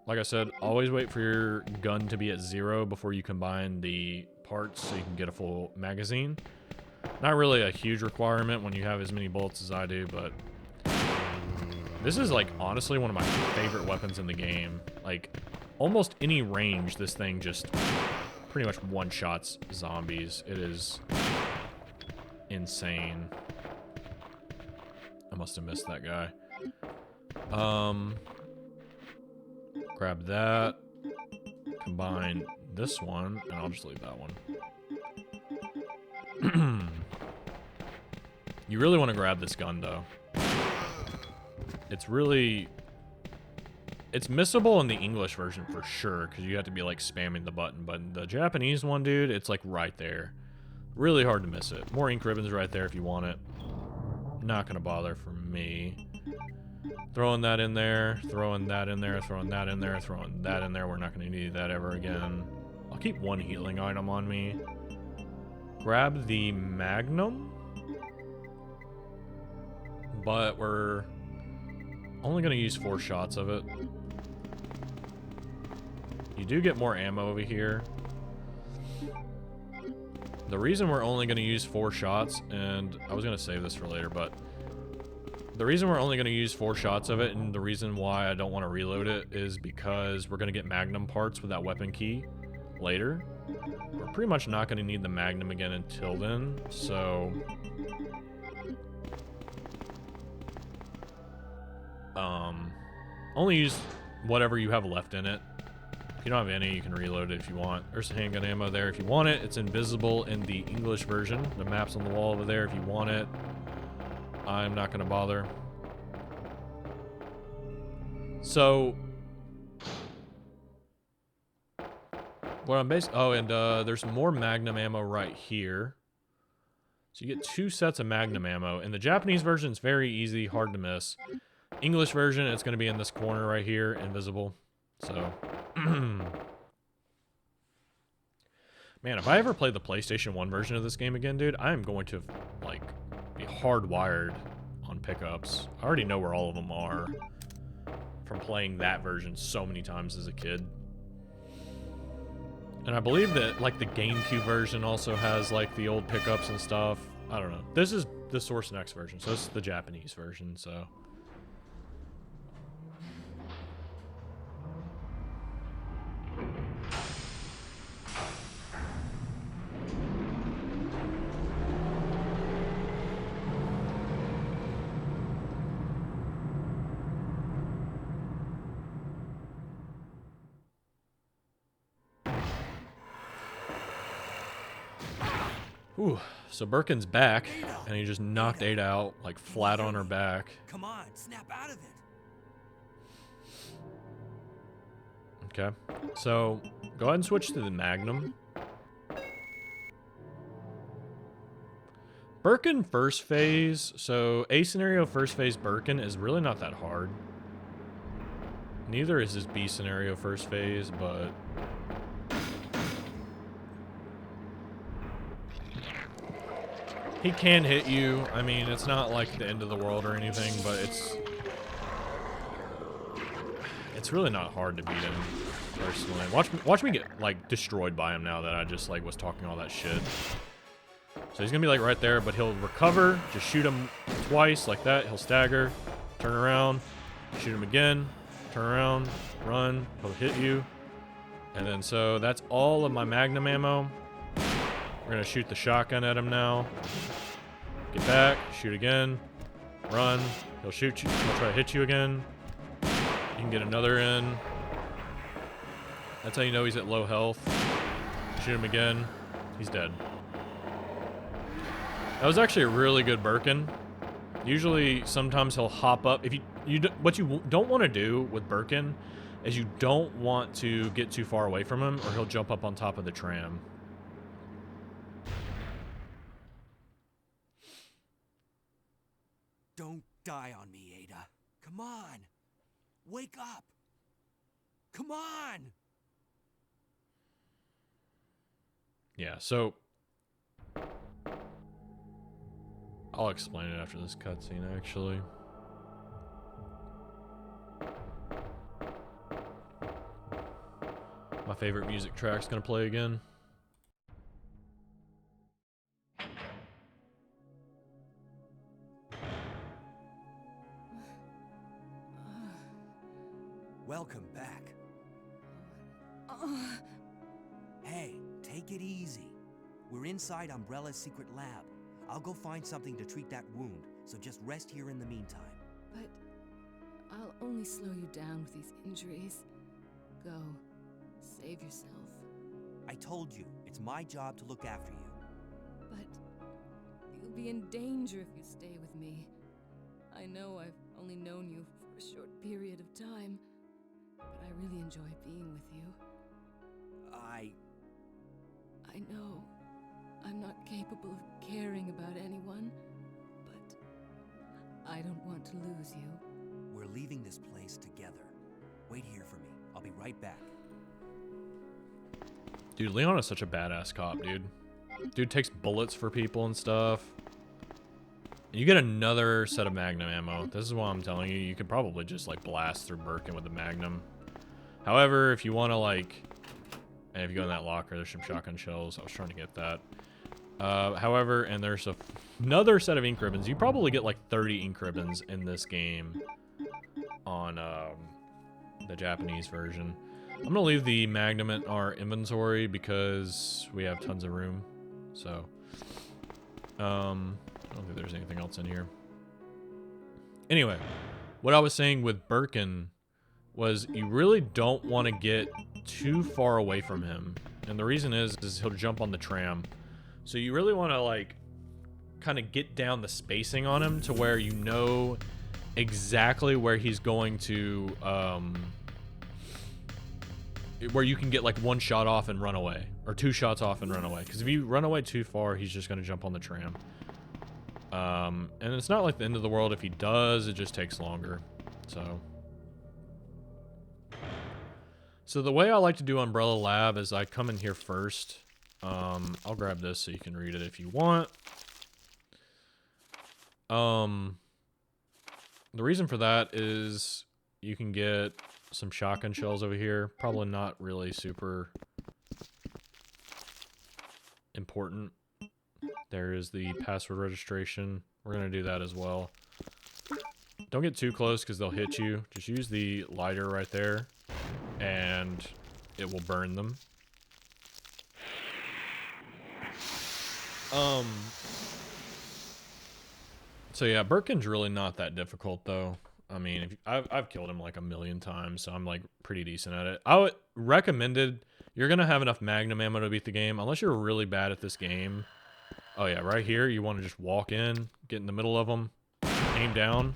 Like I said, always wait for your gun to be at 0 before you combine the parts so you can get a full magazine. Not really a huge requirement when you have as many bullets as I do, but this is like honestly one of my favorite weapons in the game. Like almost any range, this thing just pretty much one-shots zombies. It is insane. I must have missed that guy. Grab that. Combine this one, and I'll just leave that one. You really want to grab this gun, though. It's missable in the English version for sure, because you have to be like spamming the button. But the Japanese one, dude, it's like right there. Really hard to miss it. More ink ribbons right there if you want it. Not gonna bother for me. Throwing that in there, throwing that in there, throwing that in there, throwing that in there. We're not gonna need that ever again. I'll keep 1 healing item on me. Grab the Magnum. But we're only going to use 4 shots of it. You do get more ammo over here. The reason we're only going to use 4 shots, and I was going to save this for later, but the reason we're only going to use 4 shots of it, and the reason why I don't want to reload it, is because we're going to get Magnum parts with that weapon key later. We're pretty much not going to need the Magnum again until then, so only use whatever you have left in it. If you don't have any, you can reload it if you want. There's handgun ammo there if you want it. It's invisible in the English version. The map's on the wall over there if you want it. I'm not going to bother. So what I'm basically... Oh, and there's more Magnum ammo right here. So you get 2 sets of Magnum ammo. In the Japanese version, it's very easy, hard to miss. English version, it's going to be in this corner right here, invisible. So, man, if I ever play the PlayStation 1 version of this game again, dude, I am going to, like, be hardwired on pickups. I already know where all of them are from playing that version so many times as a kid. And I believe that, like, the GameCube version also has, like, the old pickups and stuff. I don't know. This is the Source Next version, so this is the Japanese version, so... Ooh, so Birkin's back, and he just knocked Ada out, like, flat on her back. Come on, snap out of it. Okay, so go ahead and switch to the Magnum. Birkin first phase, so A scenario first phase Birkin is really not that hard. Neither is his B scenario first phase, but... he can hit you. I mean, it's not like the end of the world or anything, but it's really not hard to beat him, personally. Watch me get, like, destroyed by him now that I just, like, was talking all that shit. So he's gonna be, like, right there, but he'll recover. Just shoot him twice, like that. He'll stagger, turn around, shoot him again, turn around, run, he'll hit you. And then, so that's all of my Magnum ammo. We're gonna shoot the shotgun at him now. Get back, shoot again, run. He'll shoot you. He'll try to hit you again. You can get another in. That's how you know he's at low health. Shoot him again. He's dead. That was actually a really good Birkin. Usually, sometimes he'll hop up. If what you don't want to do with Birkin is you don't want to get too far away from him, or he'll jump up on top of the tram. Don't die on me, Ada. Come on. Wake up. Come on. Yeah, so I'll explain it after this cutscene, actually. My favorite music track's gonna play again. Welcome back. Hey, take it easy. We're inside Umbrella's secret lab. I'll go find something to treat that wound, so just rest here in the meantime. But I'll only slow you down with these injuries. Go. Save yourself. I told you, it's my job to look after you. But you'll be in danger if you stay with me. I know I've only known you for a short period of time, but I really enjoy being with you. I know I'm not capable of caring about anyone, but I don't want to lose you. We're leaving this place together. Wait here for me. I'll be right back. Dude, Leon is such a badass cop, dude. Dude takes bullets for people and stuff. You get another set of Magnum ammo. This is why I'm telling you, you could probably just like blast through Birkin with the Magnum. However, if you want to like, and if you go in that locker, there's some shotgun shells. I was trying to get that. However, and there's another set of ink ribbons. You probably get like 30 ink ribbons in this game on the Japanese version. I'm gonna leave the Magnum in our inventory because we have tons of room. So, I don't think there's anything else in here. Anyway, what I was saying with Birkin was you really don't want to get too far away from him. And the reason is he'll jump on the tram. So you really want to like kind of get down the spacing on him to where you know exactly where he's going to, where you can get like one shot off and run away, or two shots off and run away. Because if you run away too far, he's just going to jump on the tram. And it's not like the end of the world if he does, it just takes longer. So the way I like to do Umbrella Lab is I come in here first. I'll grab this so you can read it if you want. The reason for that is you can get some shotgun shells over here. Probably not really super important. There is the password registration. We're going to do that as well. Don't get too close because they'll hit you. Just use the lighter right there and it will burn them. So yeah, Birkin's really not that difficult though. I mean, I've killed him like a million times, so I'm like pretty decent at it. I would recommended, you're gonna have enough Magnum ammo to beat the game, unless you're really bad at this game. Oh yeah, right here, you want to just walk in, get in the middle of them, aim down,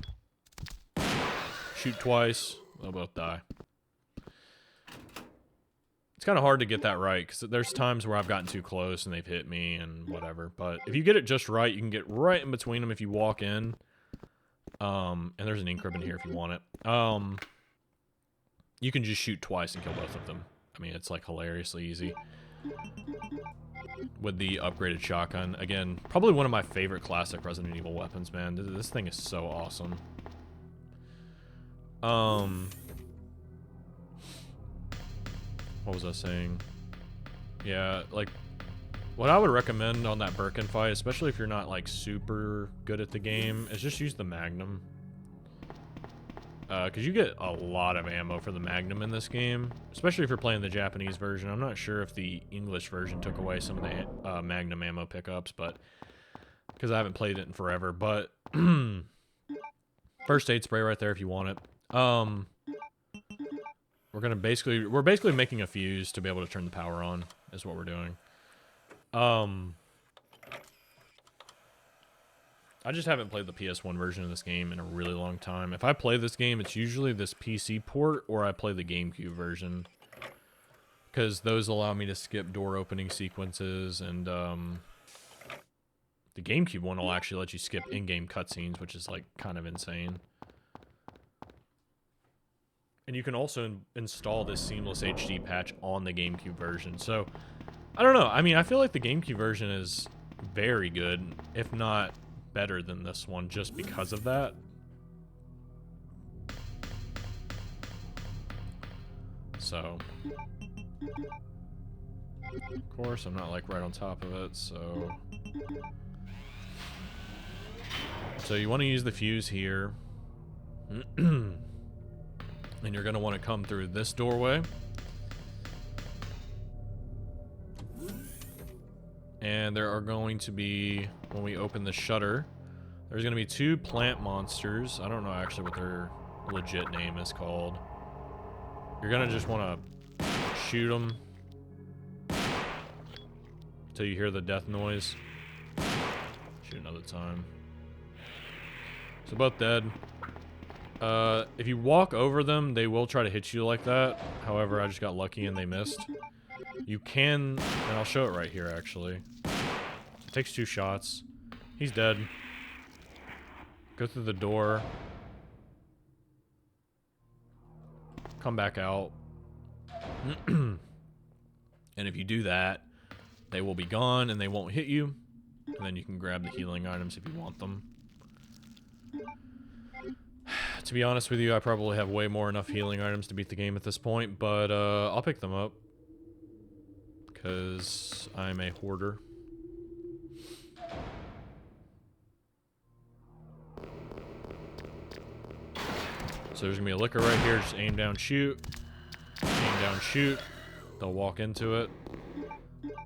shoot twice, they'll both die. It's kind of hard to get that right, because there's times where I've gotten too close and they've hit me and whatever. But if you get it just right, you can get right in between them if you walk in. And there's an ink ribbon here if you want it. You can just shoot twice and kill both of them. I mean, it's like hilariously easy. With the upgraded shotgun. Again, probably one of my favorite classic Resident Evil weapons, man. This thing is so awesome. What was I saying? Yeah, like, what I would recommend on that Birkin fight, especially if you're not, like, super good at the game, is just use the Magnum. Because you get a lot of ammo for the Magnum in this game, especially if you're playing the Japanese version. I'm not sure if the English version took away some of the Magnum ammo pickups, but because I haven't played it in forever. But first aid spray right there if you want it. We're basically making a fuse to be able to turn the power on, is what we're doing. I just haven't played the PS1 version of this game in a really long time. If I play this game, it's usually this PC port, or I play the GameCube version. Because those allow me to skip door opening sequences and The GameCube one will actually let you skip in-game cutscenes, which is like kind of insane. And you can also install this Seamless HD patch on the GameCube version. So, I don't know. I mean, I feel like the GameCube version is very good, if not better than this one, just because of that. So, of course, I'm not like right on top of it, so... So you want to use the fuse here. And you're going to want to come through this doorway. And there are going to be, when we open the shutter, there's going to be 2 plant monsters. I don't know actually what their legit name is called. You're going to just want to shoot them until you hear the death noise. Shoot another time. So both dead. If you walk over them, they will try to hit you like that. However, I just got lucky and they missed. You can, and I'll show it right here actually. It takes 2 shots. He's dead. Go through the door. Come back out. And if you do that, they will be gone and they won't hit you. And then you can grab the healing items if you want them. To be honest with you, I probably have way more enough healing items to beat the game at this point, but I'll pick them up. Because I'm a hoarder. So there's going to be a liquor right here. Just aim down, shoot. Aim down, shoot. They'll walk into it.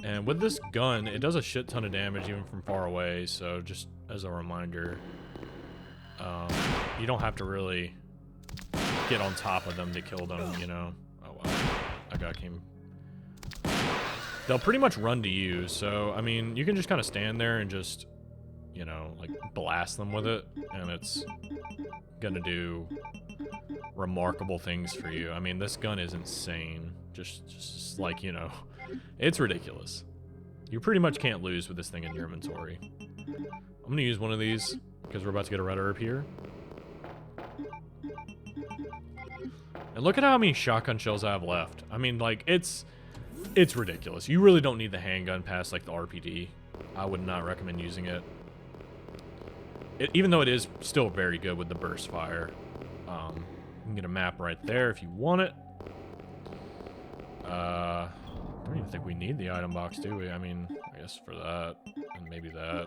And with this gun, it does a shit ton of damage even from far away. So just as a reminder, you don't have to really get on top of them to kill them, you know. Oh, wow. That guy came... They'll pretty much run to you, so, I mean, you can just kind of stand there and just, you know, like, blast them with it, and it's gonna do remarkable things for you. I mean, this gun is insane. Just like, you know, it's ridiculous. You pretty much can't lose with this thing in your inventory. I'm gonna use one of these, because we're about to get a red herb here. And look at how many shotgun shells I have left. I mean, like, it's ridiculous. You really don't need the handgun past, like, the RPD. I would not recommend using it. Even though it is still very good with the burst fire. You can get a map right there if you want it. I don't even think we need the item box, do we? I mean, I guess for that, and maybe that.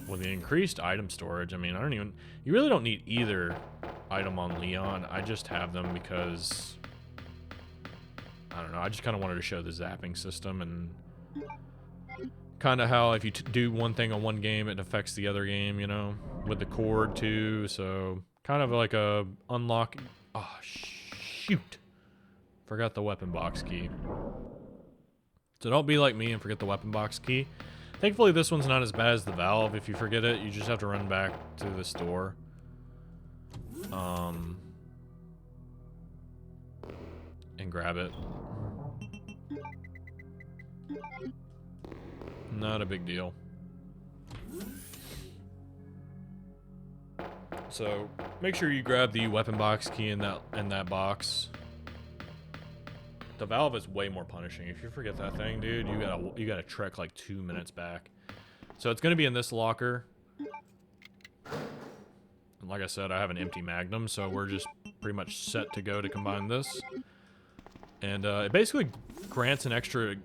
With the increased item storage, I mean, you really don't need either item on Leon. I just have them because, I don't know, I just kind of wanted to show the zapping system and kind of how if you do one thing on one game, it affects the other game, you know, with the cord too. So kind of like a unlock. Oh, shoot. Forgot the weapon box key. So don't be like me and forget the weapon box key. Thankfully, this one's not as bad as the valve. If you forget it, you just have to run back to the store. And grab it. Not a big deal. So, make sure you grab the weapon box key in that box. The valve is way more punishing. If you forget that thing, dude, you gotta trek like 2 minutes back. So it's gonna be in this locker. And like I said, I have an empty Magnum, so we're just pretty much set to go to combine this. And it basically grants an extra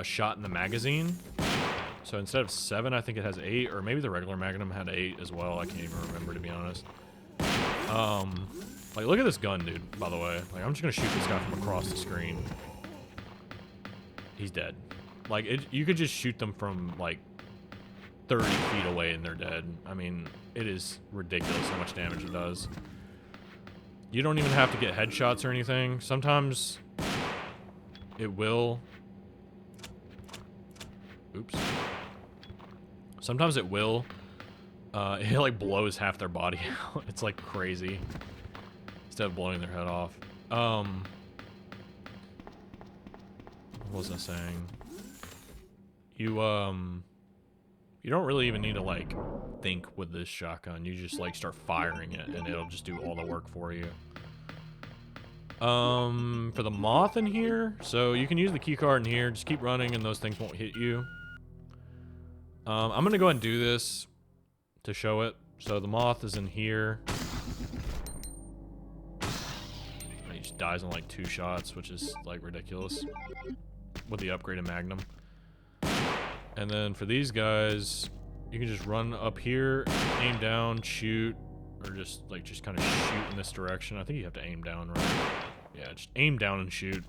shot in the magazine. So instead of 7, I think it has 8, or maybe the regular Magnum had 8 as well. I can't even remember, to be honest. Like, look at this gun, dude, by the way. Like, I'm just gonna shoot this guy from across the screen. He's dead. Like, you could just shoot them from, like, 30 feet away and they're dead. I mean, it is ridiculous how much damage it does. You don't even have to get headshots or anything. Sometimes it will... Oops. Sometimes it will. It, like, blows half their body out. It's, like, crazy. Instead of blowing their head off. What was I saying? You don't really even need to like think with this shotgun. You just like start firing it and it'll just do all the work for you. For the moth in here, so you can use the key card in here. Just keep running and those things won't hit you. I'm gonna go ahead and do this to show it. So the moth is in here. He just dies in like 2 shots, which is like ridiculous with the upgraded Magnum. And then for these guys, you can just run up here, aim down, shoot, or just kind of shoot in this direction. I think you have to aim down, right? Yeah, just aim down and shoot.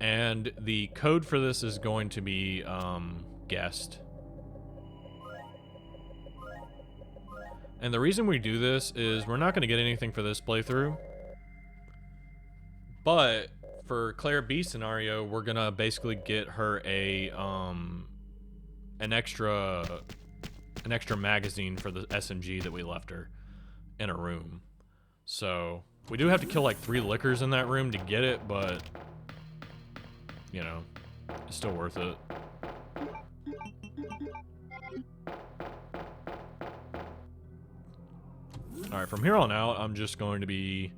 And the code for this is going to be guessed. And the reason we do this is we're not going to get anything for this playthrough. But for Claire B scenario, we're going to basically get her a an extra magazine for the SMG that we left her in a room. So we do have to kill like 3 lickers in that room to get it, but you know, it's still worth it. Alright, from here on out, I'm just going to be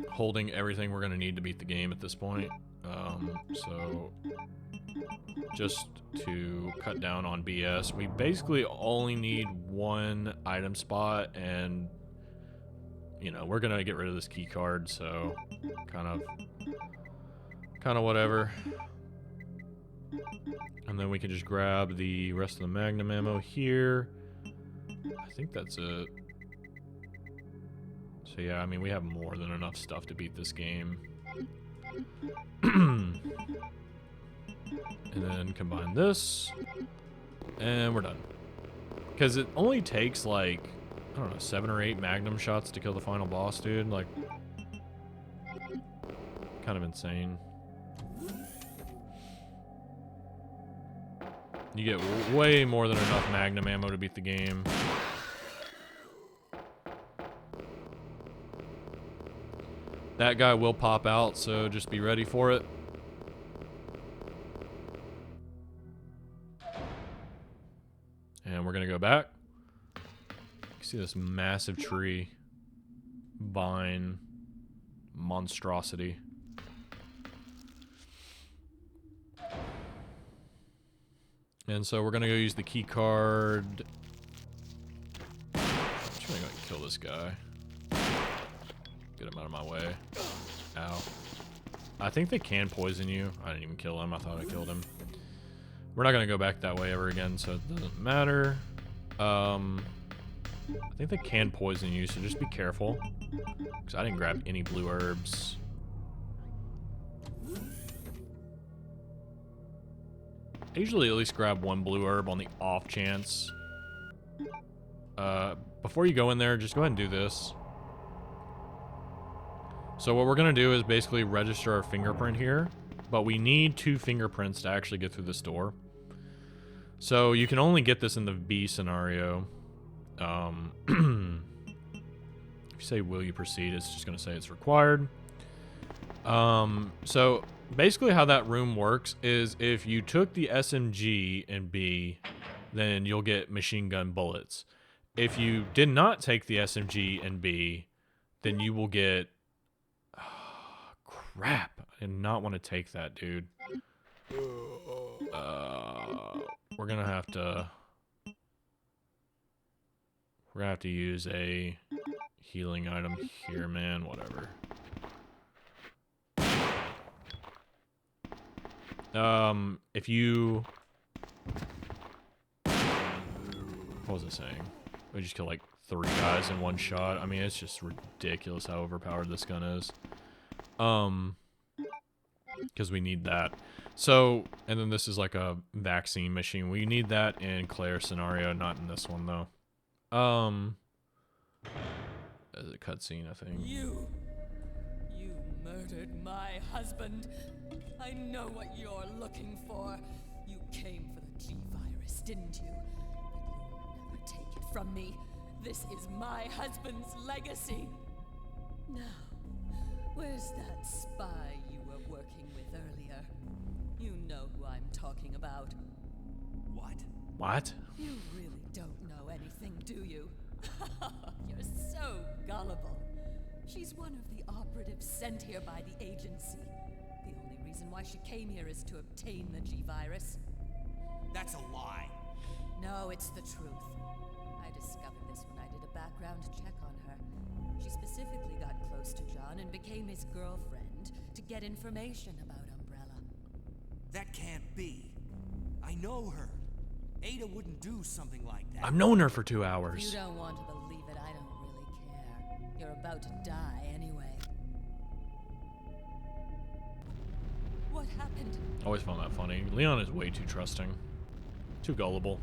holding everything we're going to need to beat the game at this point. So just to cut down on BS, we basically only need 1 item spot, and you know, we're going to get rid of this key card, so kind of whatever. And then we can just grab the rest of the Magnum ammo here. I think that's it. So yeah, I mean, we have more than enough stuff to beat this game. And then combine this, and we're done. Because it only takes like, I don't know, 7 or 8 Magnum shots to kill the final boss, dude. Like, kind of insane. You get way more than enough Magnum ammo to beat the game. That guy will pop out, so just be ready for it. And we're gonna go back. You see this massive tree. Vine. Monstrosity. And so we're gonna go use the key card. I'm just gonna go kill this guy. Get him out of my way. Ow. I think they can poison you. I didn't even kill him. I thought I killed him. We're not gonna go back that way ever again, so it doesn't matter. I think they can poison you, so just be careful. Because I didn't grab any blue herbs. I usually at least grab 1 blue herb on the off chance. Before you go in there, just go ahead and do this. So what we're gonna do is basically register our fingerprint here, but we need 2 fingerprints to actually get through this door. So you can only get this in the B scenario. If you say, will you proceed, it's just gonna say it's required. So basically how that room works is if you took the SMG in B, then you'll get machine gun bullets. If you did not take the SMG in B, then you will get... crap. I did not want to take that, dude. We're gonna have to... We're gonna have to use a healing item here, man. Whatever. If you... What was it saying? We just killed like 3 guys in 1 shot. I mean, it's just ridiculous how overpowered this gun is. Because we need that. So, and then this is like a vaccine machine. We need that in Claire's scenario, not in this one though. There's a cutscene, I think. You murdered my husband. I know what you're looking for. You came for the G-Virus, didn't you? But you'll never take it from me. This is my husband's legacy. Now, Where's that spy you were working with earlier? You know who I'm talking about. What? What? You really don't know anything, do you? You're so gullible. She's one of the operatives sent here by the agency. The only reason why she came here is to obtain the G-Virus. That's a lie. No, it's the truth. I discovered this when I did a background check on her. She specifically got close to John and became his girlfriend to get information about Umbrella. That can't be. I know her. Ada wouldn't do something like that. I've known her for 2 If hours. you don't want to believe it, I don't really care. You're about to die anyway. What happened? Always found that funny. Leon is way too trusting. Too gullible.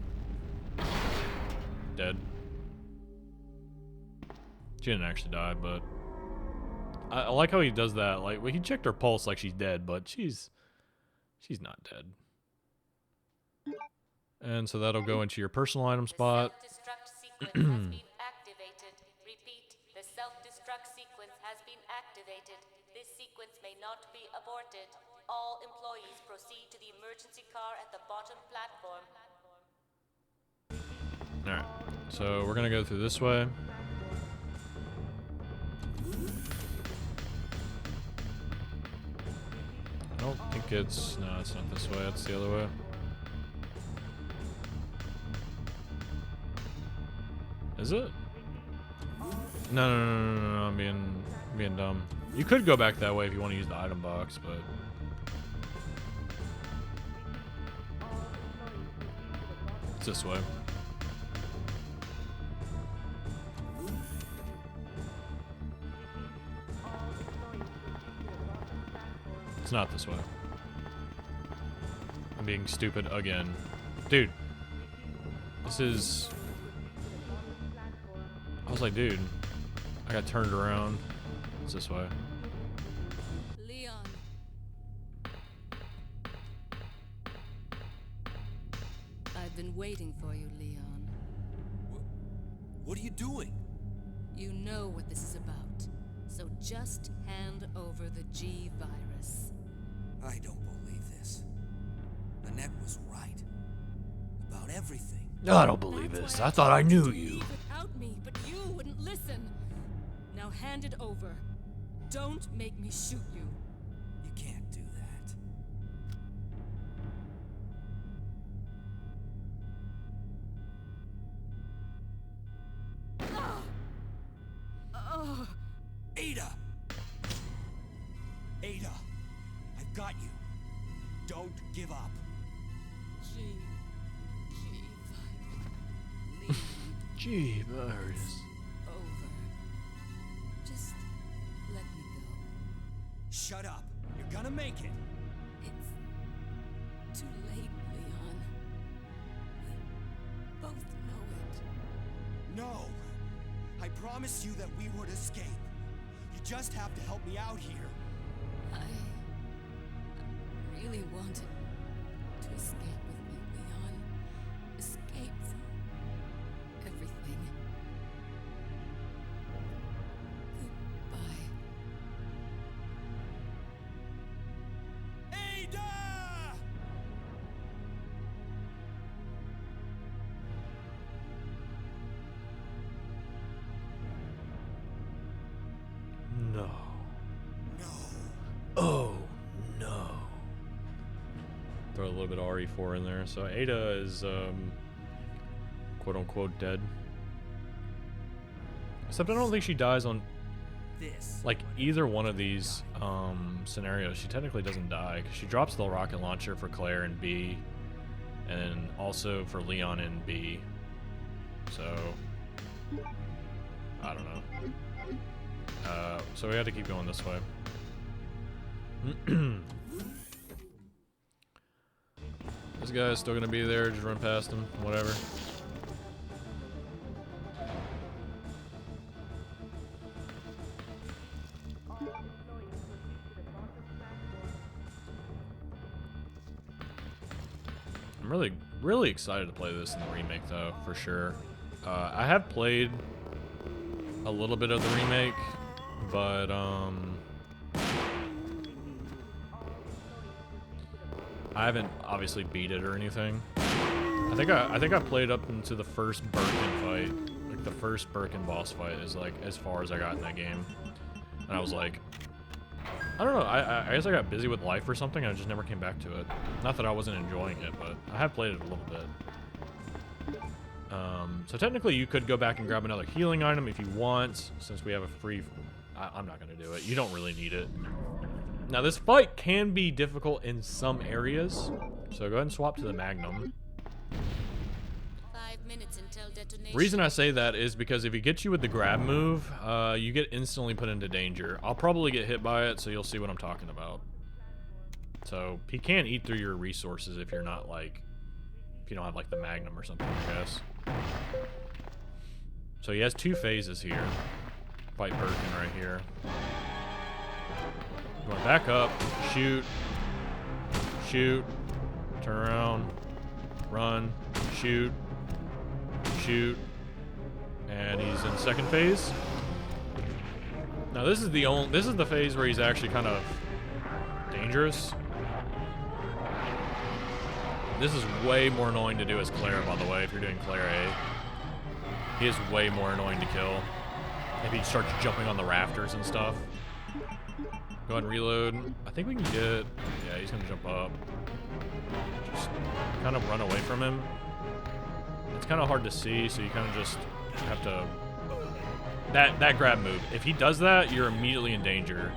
Dead. She didn't actually die, but I like how he does that. Like, well, he checked her pulse like she's dead, but she's not dead. And so that'll go into your personal item spot. Self-destruct sequence has been activated. Repeat, the self-destruct sequence has been activated. This sequence may not be aborted. All employees proceed to the emergency car at the bottom platform. Alright, so we're gonna go through this way. I don't think it's... No, it's not this way, it's the other way. Is it? No, I'm being dumb. You could go back that way if you want to use the item box, but... It's this way. It's not this way. I'm being stupid again. Dude. This is... I was like, dude. I got turned around. It's this way. Leon. I've been waiting for you, Leon. What are you doing? You know what this is about. So just hand over the G-Virus. I don't believe this. Annette was right. About everything. I don't believe That's this. why I thought I told you knew to you. leave without me, but you wouldn't listen. Now hand it over. Don't make me shoot you. You can't do that. Oh, Ada! Ada! I've got you. Don't give up. G-Virus. Over. Just let me go. Shut up. You're gonna make it. It's too late, Leon. We both know it. No. I promised you that we would escape. You just have to help me out here. I really wanted to escape with me, Leon. Escape from everything. Goodbye. Ada! No. No. Oh, no. Throw a little bit of RE4 in there. So Ada is, quote-unquote dead. Except I don't think she dies on, This. like, either one of these scenarios. She technically doesn't die, because she drops the rocket launcher for Claire in B, and also for Leon in B. So, I don't know. So we had to keep going this way. This guy's still gonna be there, just run past him, whatever. I'm really excited to play this in the remake, though, for sure. I have played a little bit of the remake, but I haven't obviously beat it or anything. I think I played up into the first Birkin fight. Like the first Birkin boss fight is like as far as I got in that game. And I was like, I don't know, I guess I got busy with life or something and I just never came back to it. Not that I wasn't enjoying it, but I have played it a little bit. So technically you could go back and grab another healing item if you want, since we have a free... I'm not going to do it. You don't really need it. Now this fight can be difficult in some areas, so go ahead and swap to the Magnum. 5 minutes until detonation. Reason I say that is because if he gets you with the grab move, you get instantly put into danger. I'll probably get hit by it, so you'll see what I'm talking about. So he can eat through your resources if you're not like... If you don't have like the Magnum or something, I guess. So he has 2 phases here. Fight Birkin right here. Going back up, shoot, shoot, turn around, run, shoot, shoot, and he's in second phase. Now this is the phase where he's actually kind of dangerous. This is way more annoying to do as Claire, by the way, if you're doing Claire A. He is way more annoying to kill. If he starts jumping on the rafters and stuff. Go ahead and reload. I think we can get... Yeah, he's going to jump up. Just kind of run away from him. It's kind of hard to see, so you kind of just have to... That grab move. If he does that, you're immediately in danger.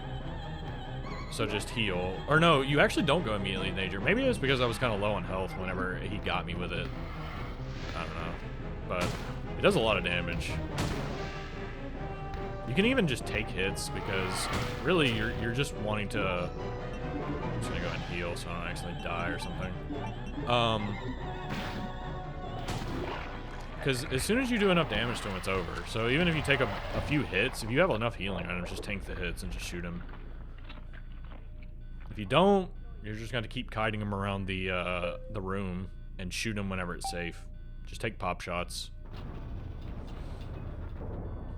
So just heal. Or no, you actually don't go immediately in danger. Maybe it's because I was kind of low on health whenever he got me with it. I don't know. But it does a lot of damage. You can even just take hits because really you're just wanting to... I'm just gonna go ahead and heal so I don't actually die or something. Because as soon as you do enough damage to him, it's over. So even if you take a few hits, if you have enough healing items, just tank the hits and just shoot him. If you don't, you're just going to keep kiting him around the room and shoot him whenever it's safe. Just take pop shots.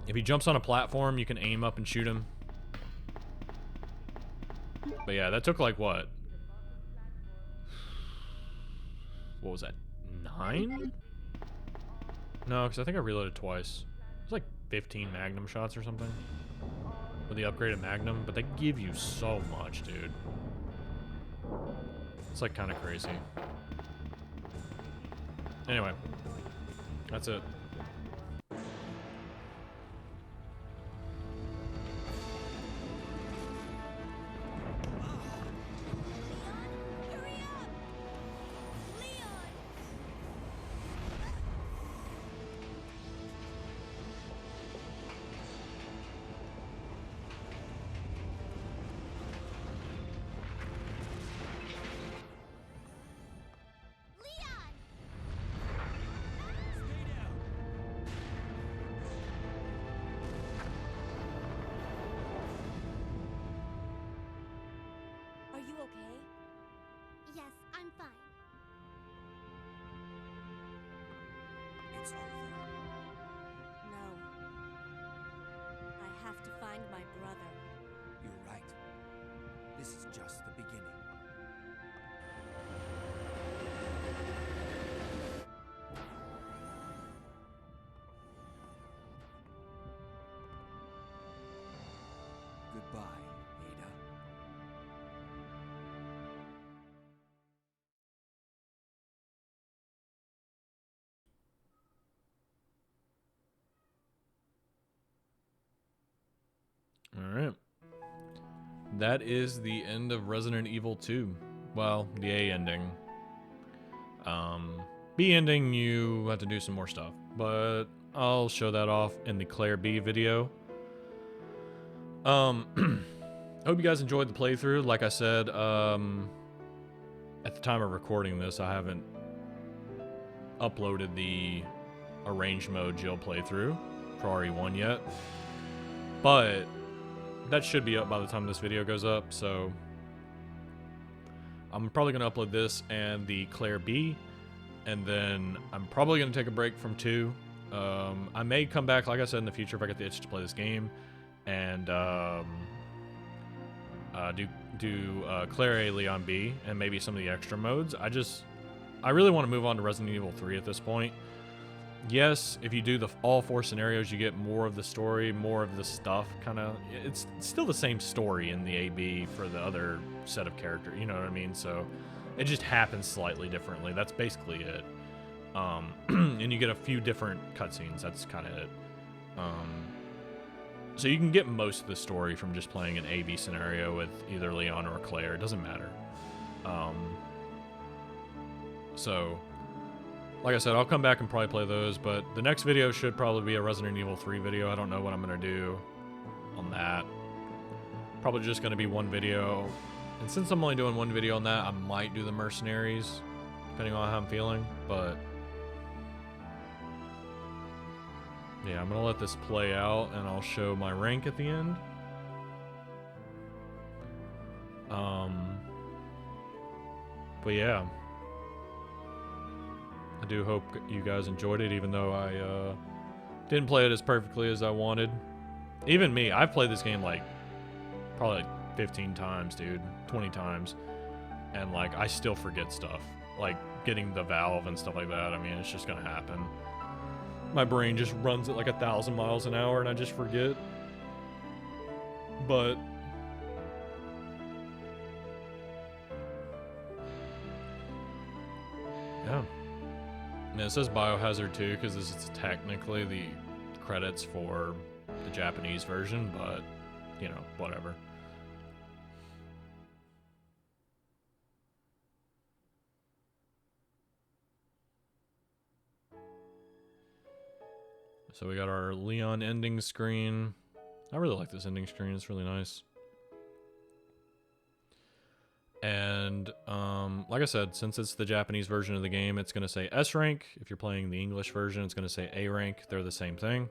If he jumps on a platform, you can aim up and shoot him. But yeah, that took like what? What was that? 9? No, because I think I reloaded twice. It was like 15 Magnum shots or something. With the upgraded Magnum, but they give you so much, dude. It's like kind of crazy. Anyway, that's it. Are you okay? Yes, I'm fine. It's over. No. I have to find my brother. You're right. This is just the beginning. Goodbye, Ada. Alright. That is the end of Resident Evil 2. Well, the A ending. B ending, you have to do some more stuff. But I'll show that off in the Claire B video. Hope you guys enjoyed the playthrough. Like I said, at the time of recording this, I haven't uploaded the arranged mode Jill playthrough for RE1 yet. But that should be up by the time this video goes up, so I'm probably going to upload this and the Claire B, and then I'm probably going to take a break from 2. I may come back, like I said, in the future if I get the itch to play this game, and do Claire A, Leon B, and maybe some of the extra modes. I really want to move on to Resident Evil 3 at this point. Yes, if you do all 4 scenarios, you get more of the story, more of the stuff. Kind of, it's still the same story in the AB for the other set of characters. You know what I mean? So it just happens slightly differently. That's basically it. And you get a few different cutscenes. That's kind of it. So you can get most of the story from just playing an AB scenario with either Leon or Claire. It doesn't matter. So, like I said, I'll come back and probably play those, but the next video should probably be a Resident Evil 3 video. I don't know what I'm going to do on that. Probably just going to be one video. And since I'm only doing one video on that, I might do the Mercenaries, depending on how I'm feeling, but yeah, I'm going to let this play out, and I'll show my rank at the end. But yeah. I do hope you guys enjoyed it, even though I didn't play it as perfectly as I wanted. Even me, I've played this game like probably like 15 times, dude, 20 times, and like I still forget stuff, like getting the valve and stuff like that. I mean, it's just gonna happen. My brain just runs at like 1,000 miles an hour, and I just forget. But yeah. And it says Biohazard 2 because this is technically the credits for the Japanese version, but, you know, whatever. So we got our Leon ending screen. I really like this ending screen. It's really nice. And like I said, since it's the Japanese version of the game, it's going to say S rank. If you're playing the English version, it's going to say A rank. They're the same thing.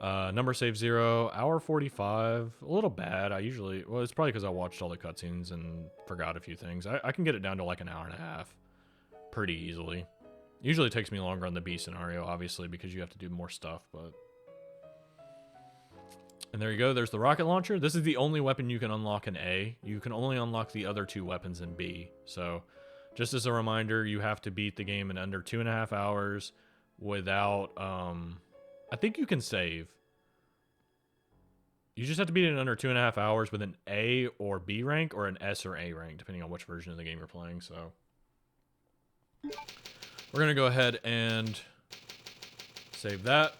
Number save 0, hour 45. A little bad. Well, it's probably because I watched all the cutscenes and forgot a few things. I can get it down to like an hour and a half pretty easily. Usually it takes me longer on the B scenario, obviously, because you have to do more stuff, but... And there you go, there's the rocket launcher. This is the only weapon you can unlock in A. You can only unlock the other 2 weapons in B. So, just as a reminder, you have to beat the game in under 2.5 hours without, I think you can save. You just have to beat it in under 2.5 hours with an A or B rank, or an S or A rank, depending on which version of the game you're playing, so... We're gonna go ahead and save that.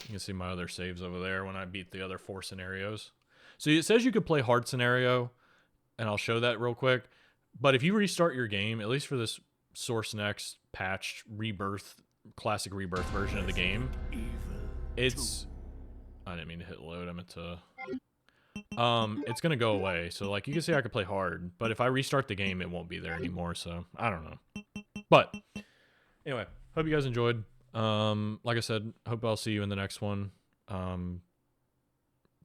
You can see my other saves over there when I beat the other 4 scenarios. So it says you could play hard scenario, and I'll show that real quick. But if you restart your game, at least for this Source Next patched Rebirth, classic Rebirth version of the game, it's... I didn't mean to hit load, I meant to... it's gonna go away. So like you can see I could play hard, but if I restart the game, it won't be there anymore, so I don't know. But anyway, hope you guys enjoyed. Like I said, hope I'll see you in the next one.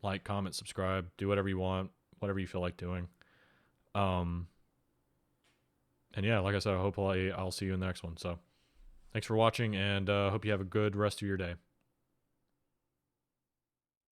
Like, comment, subscribe, do whatever you want, whatever you feel like doing. And yeah, like I said, I hope I'll see you in the next one. So thanks for watching, and hope you have a good rest of your day.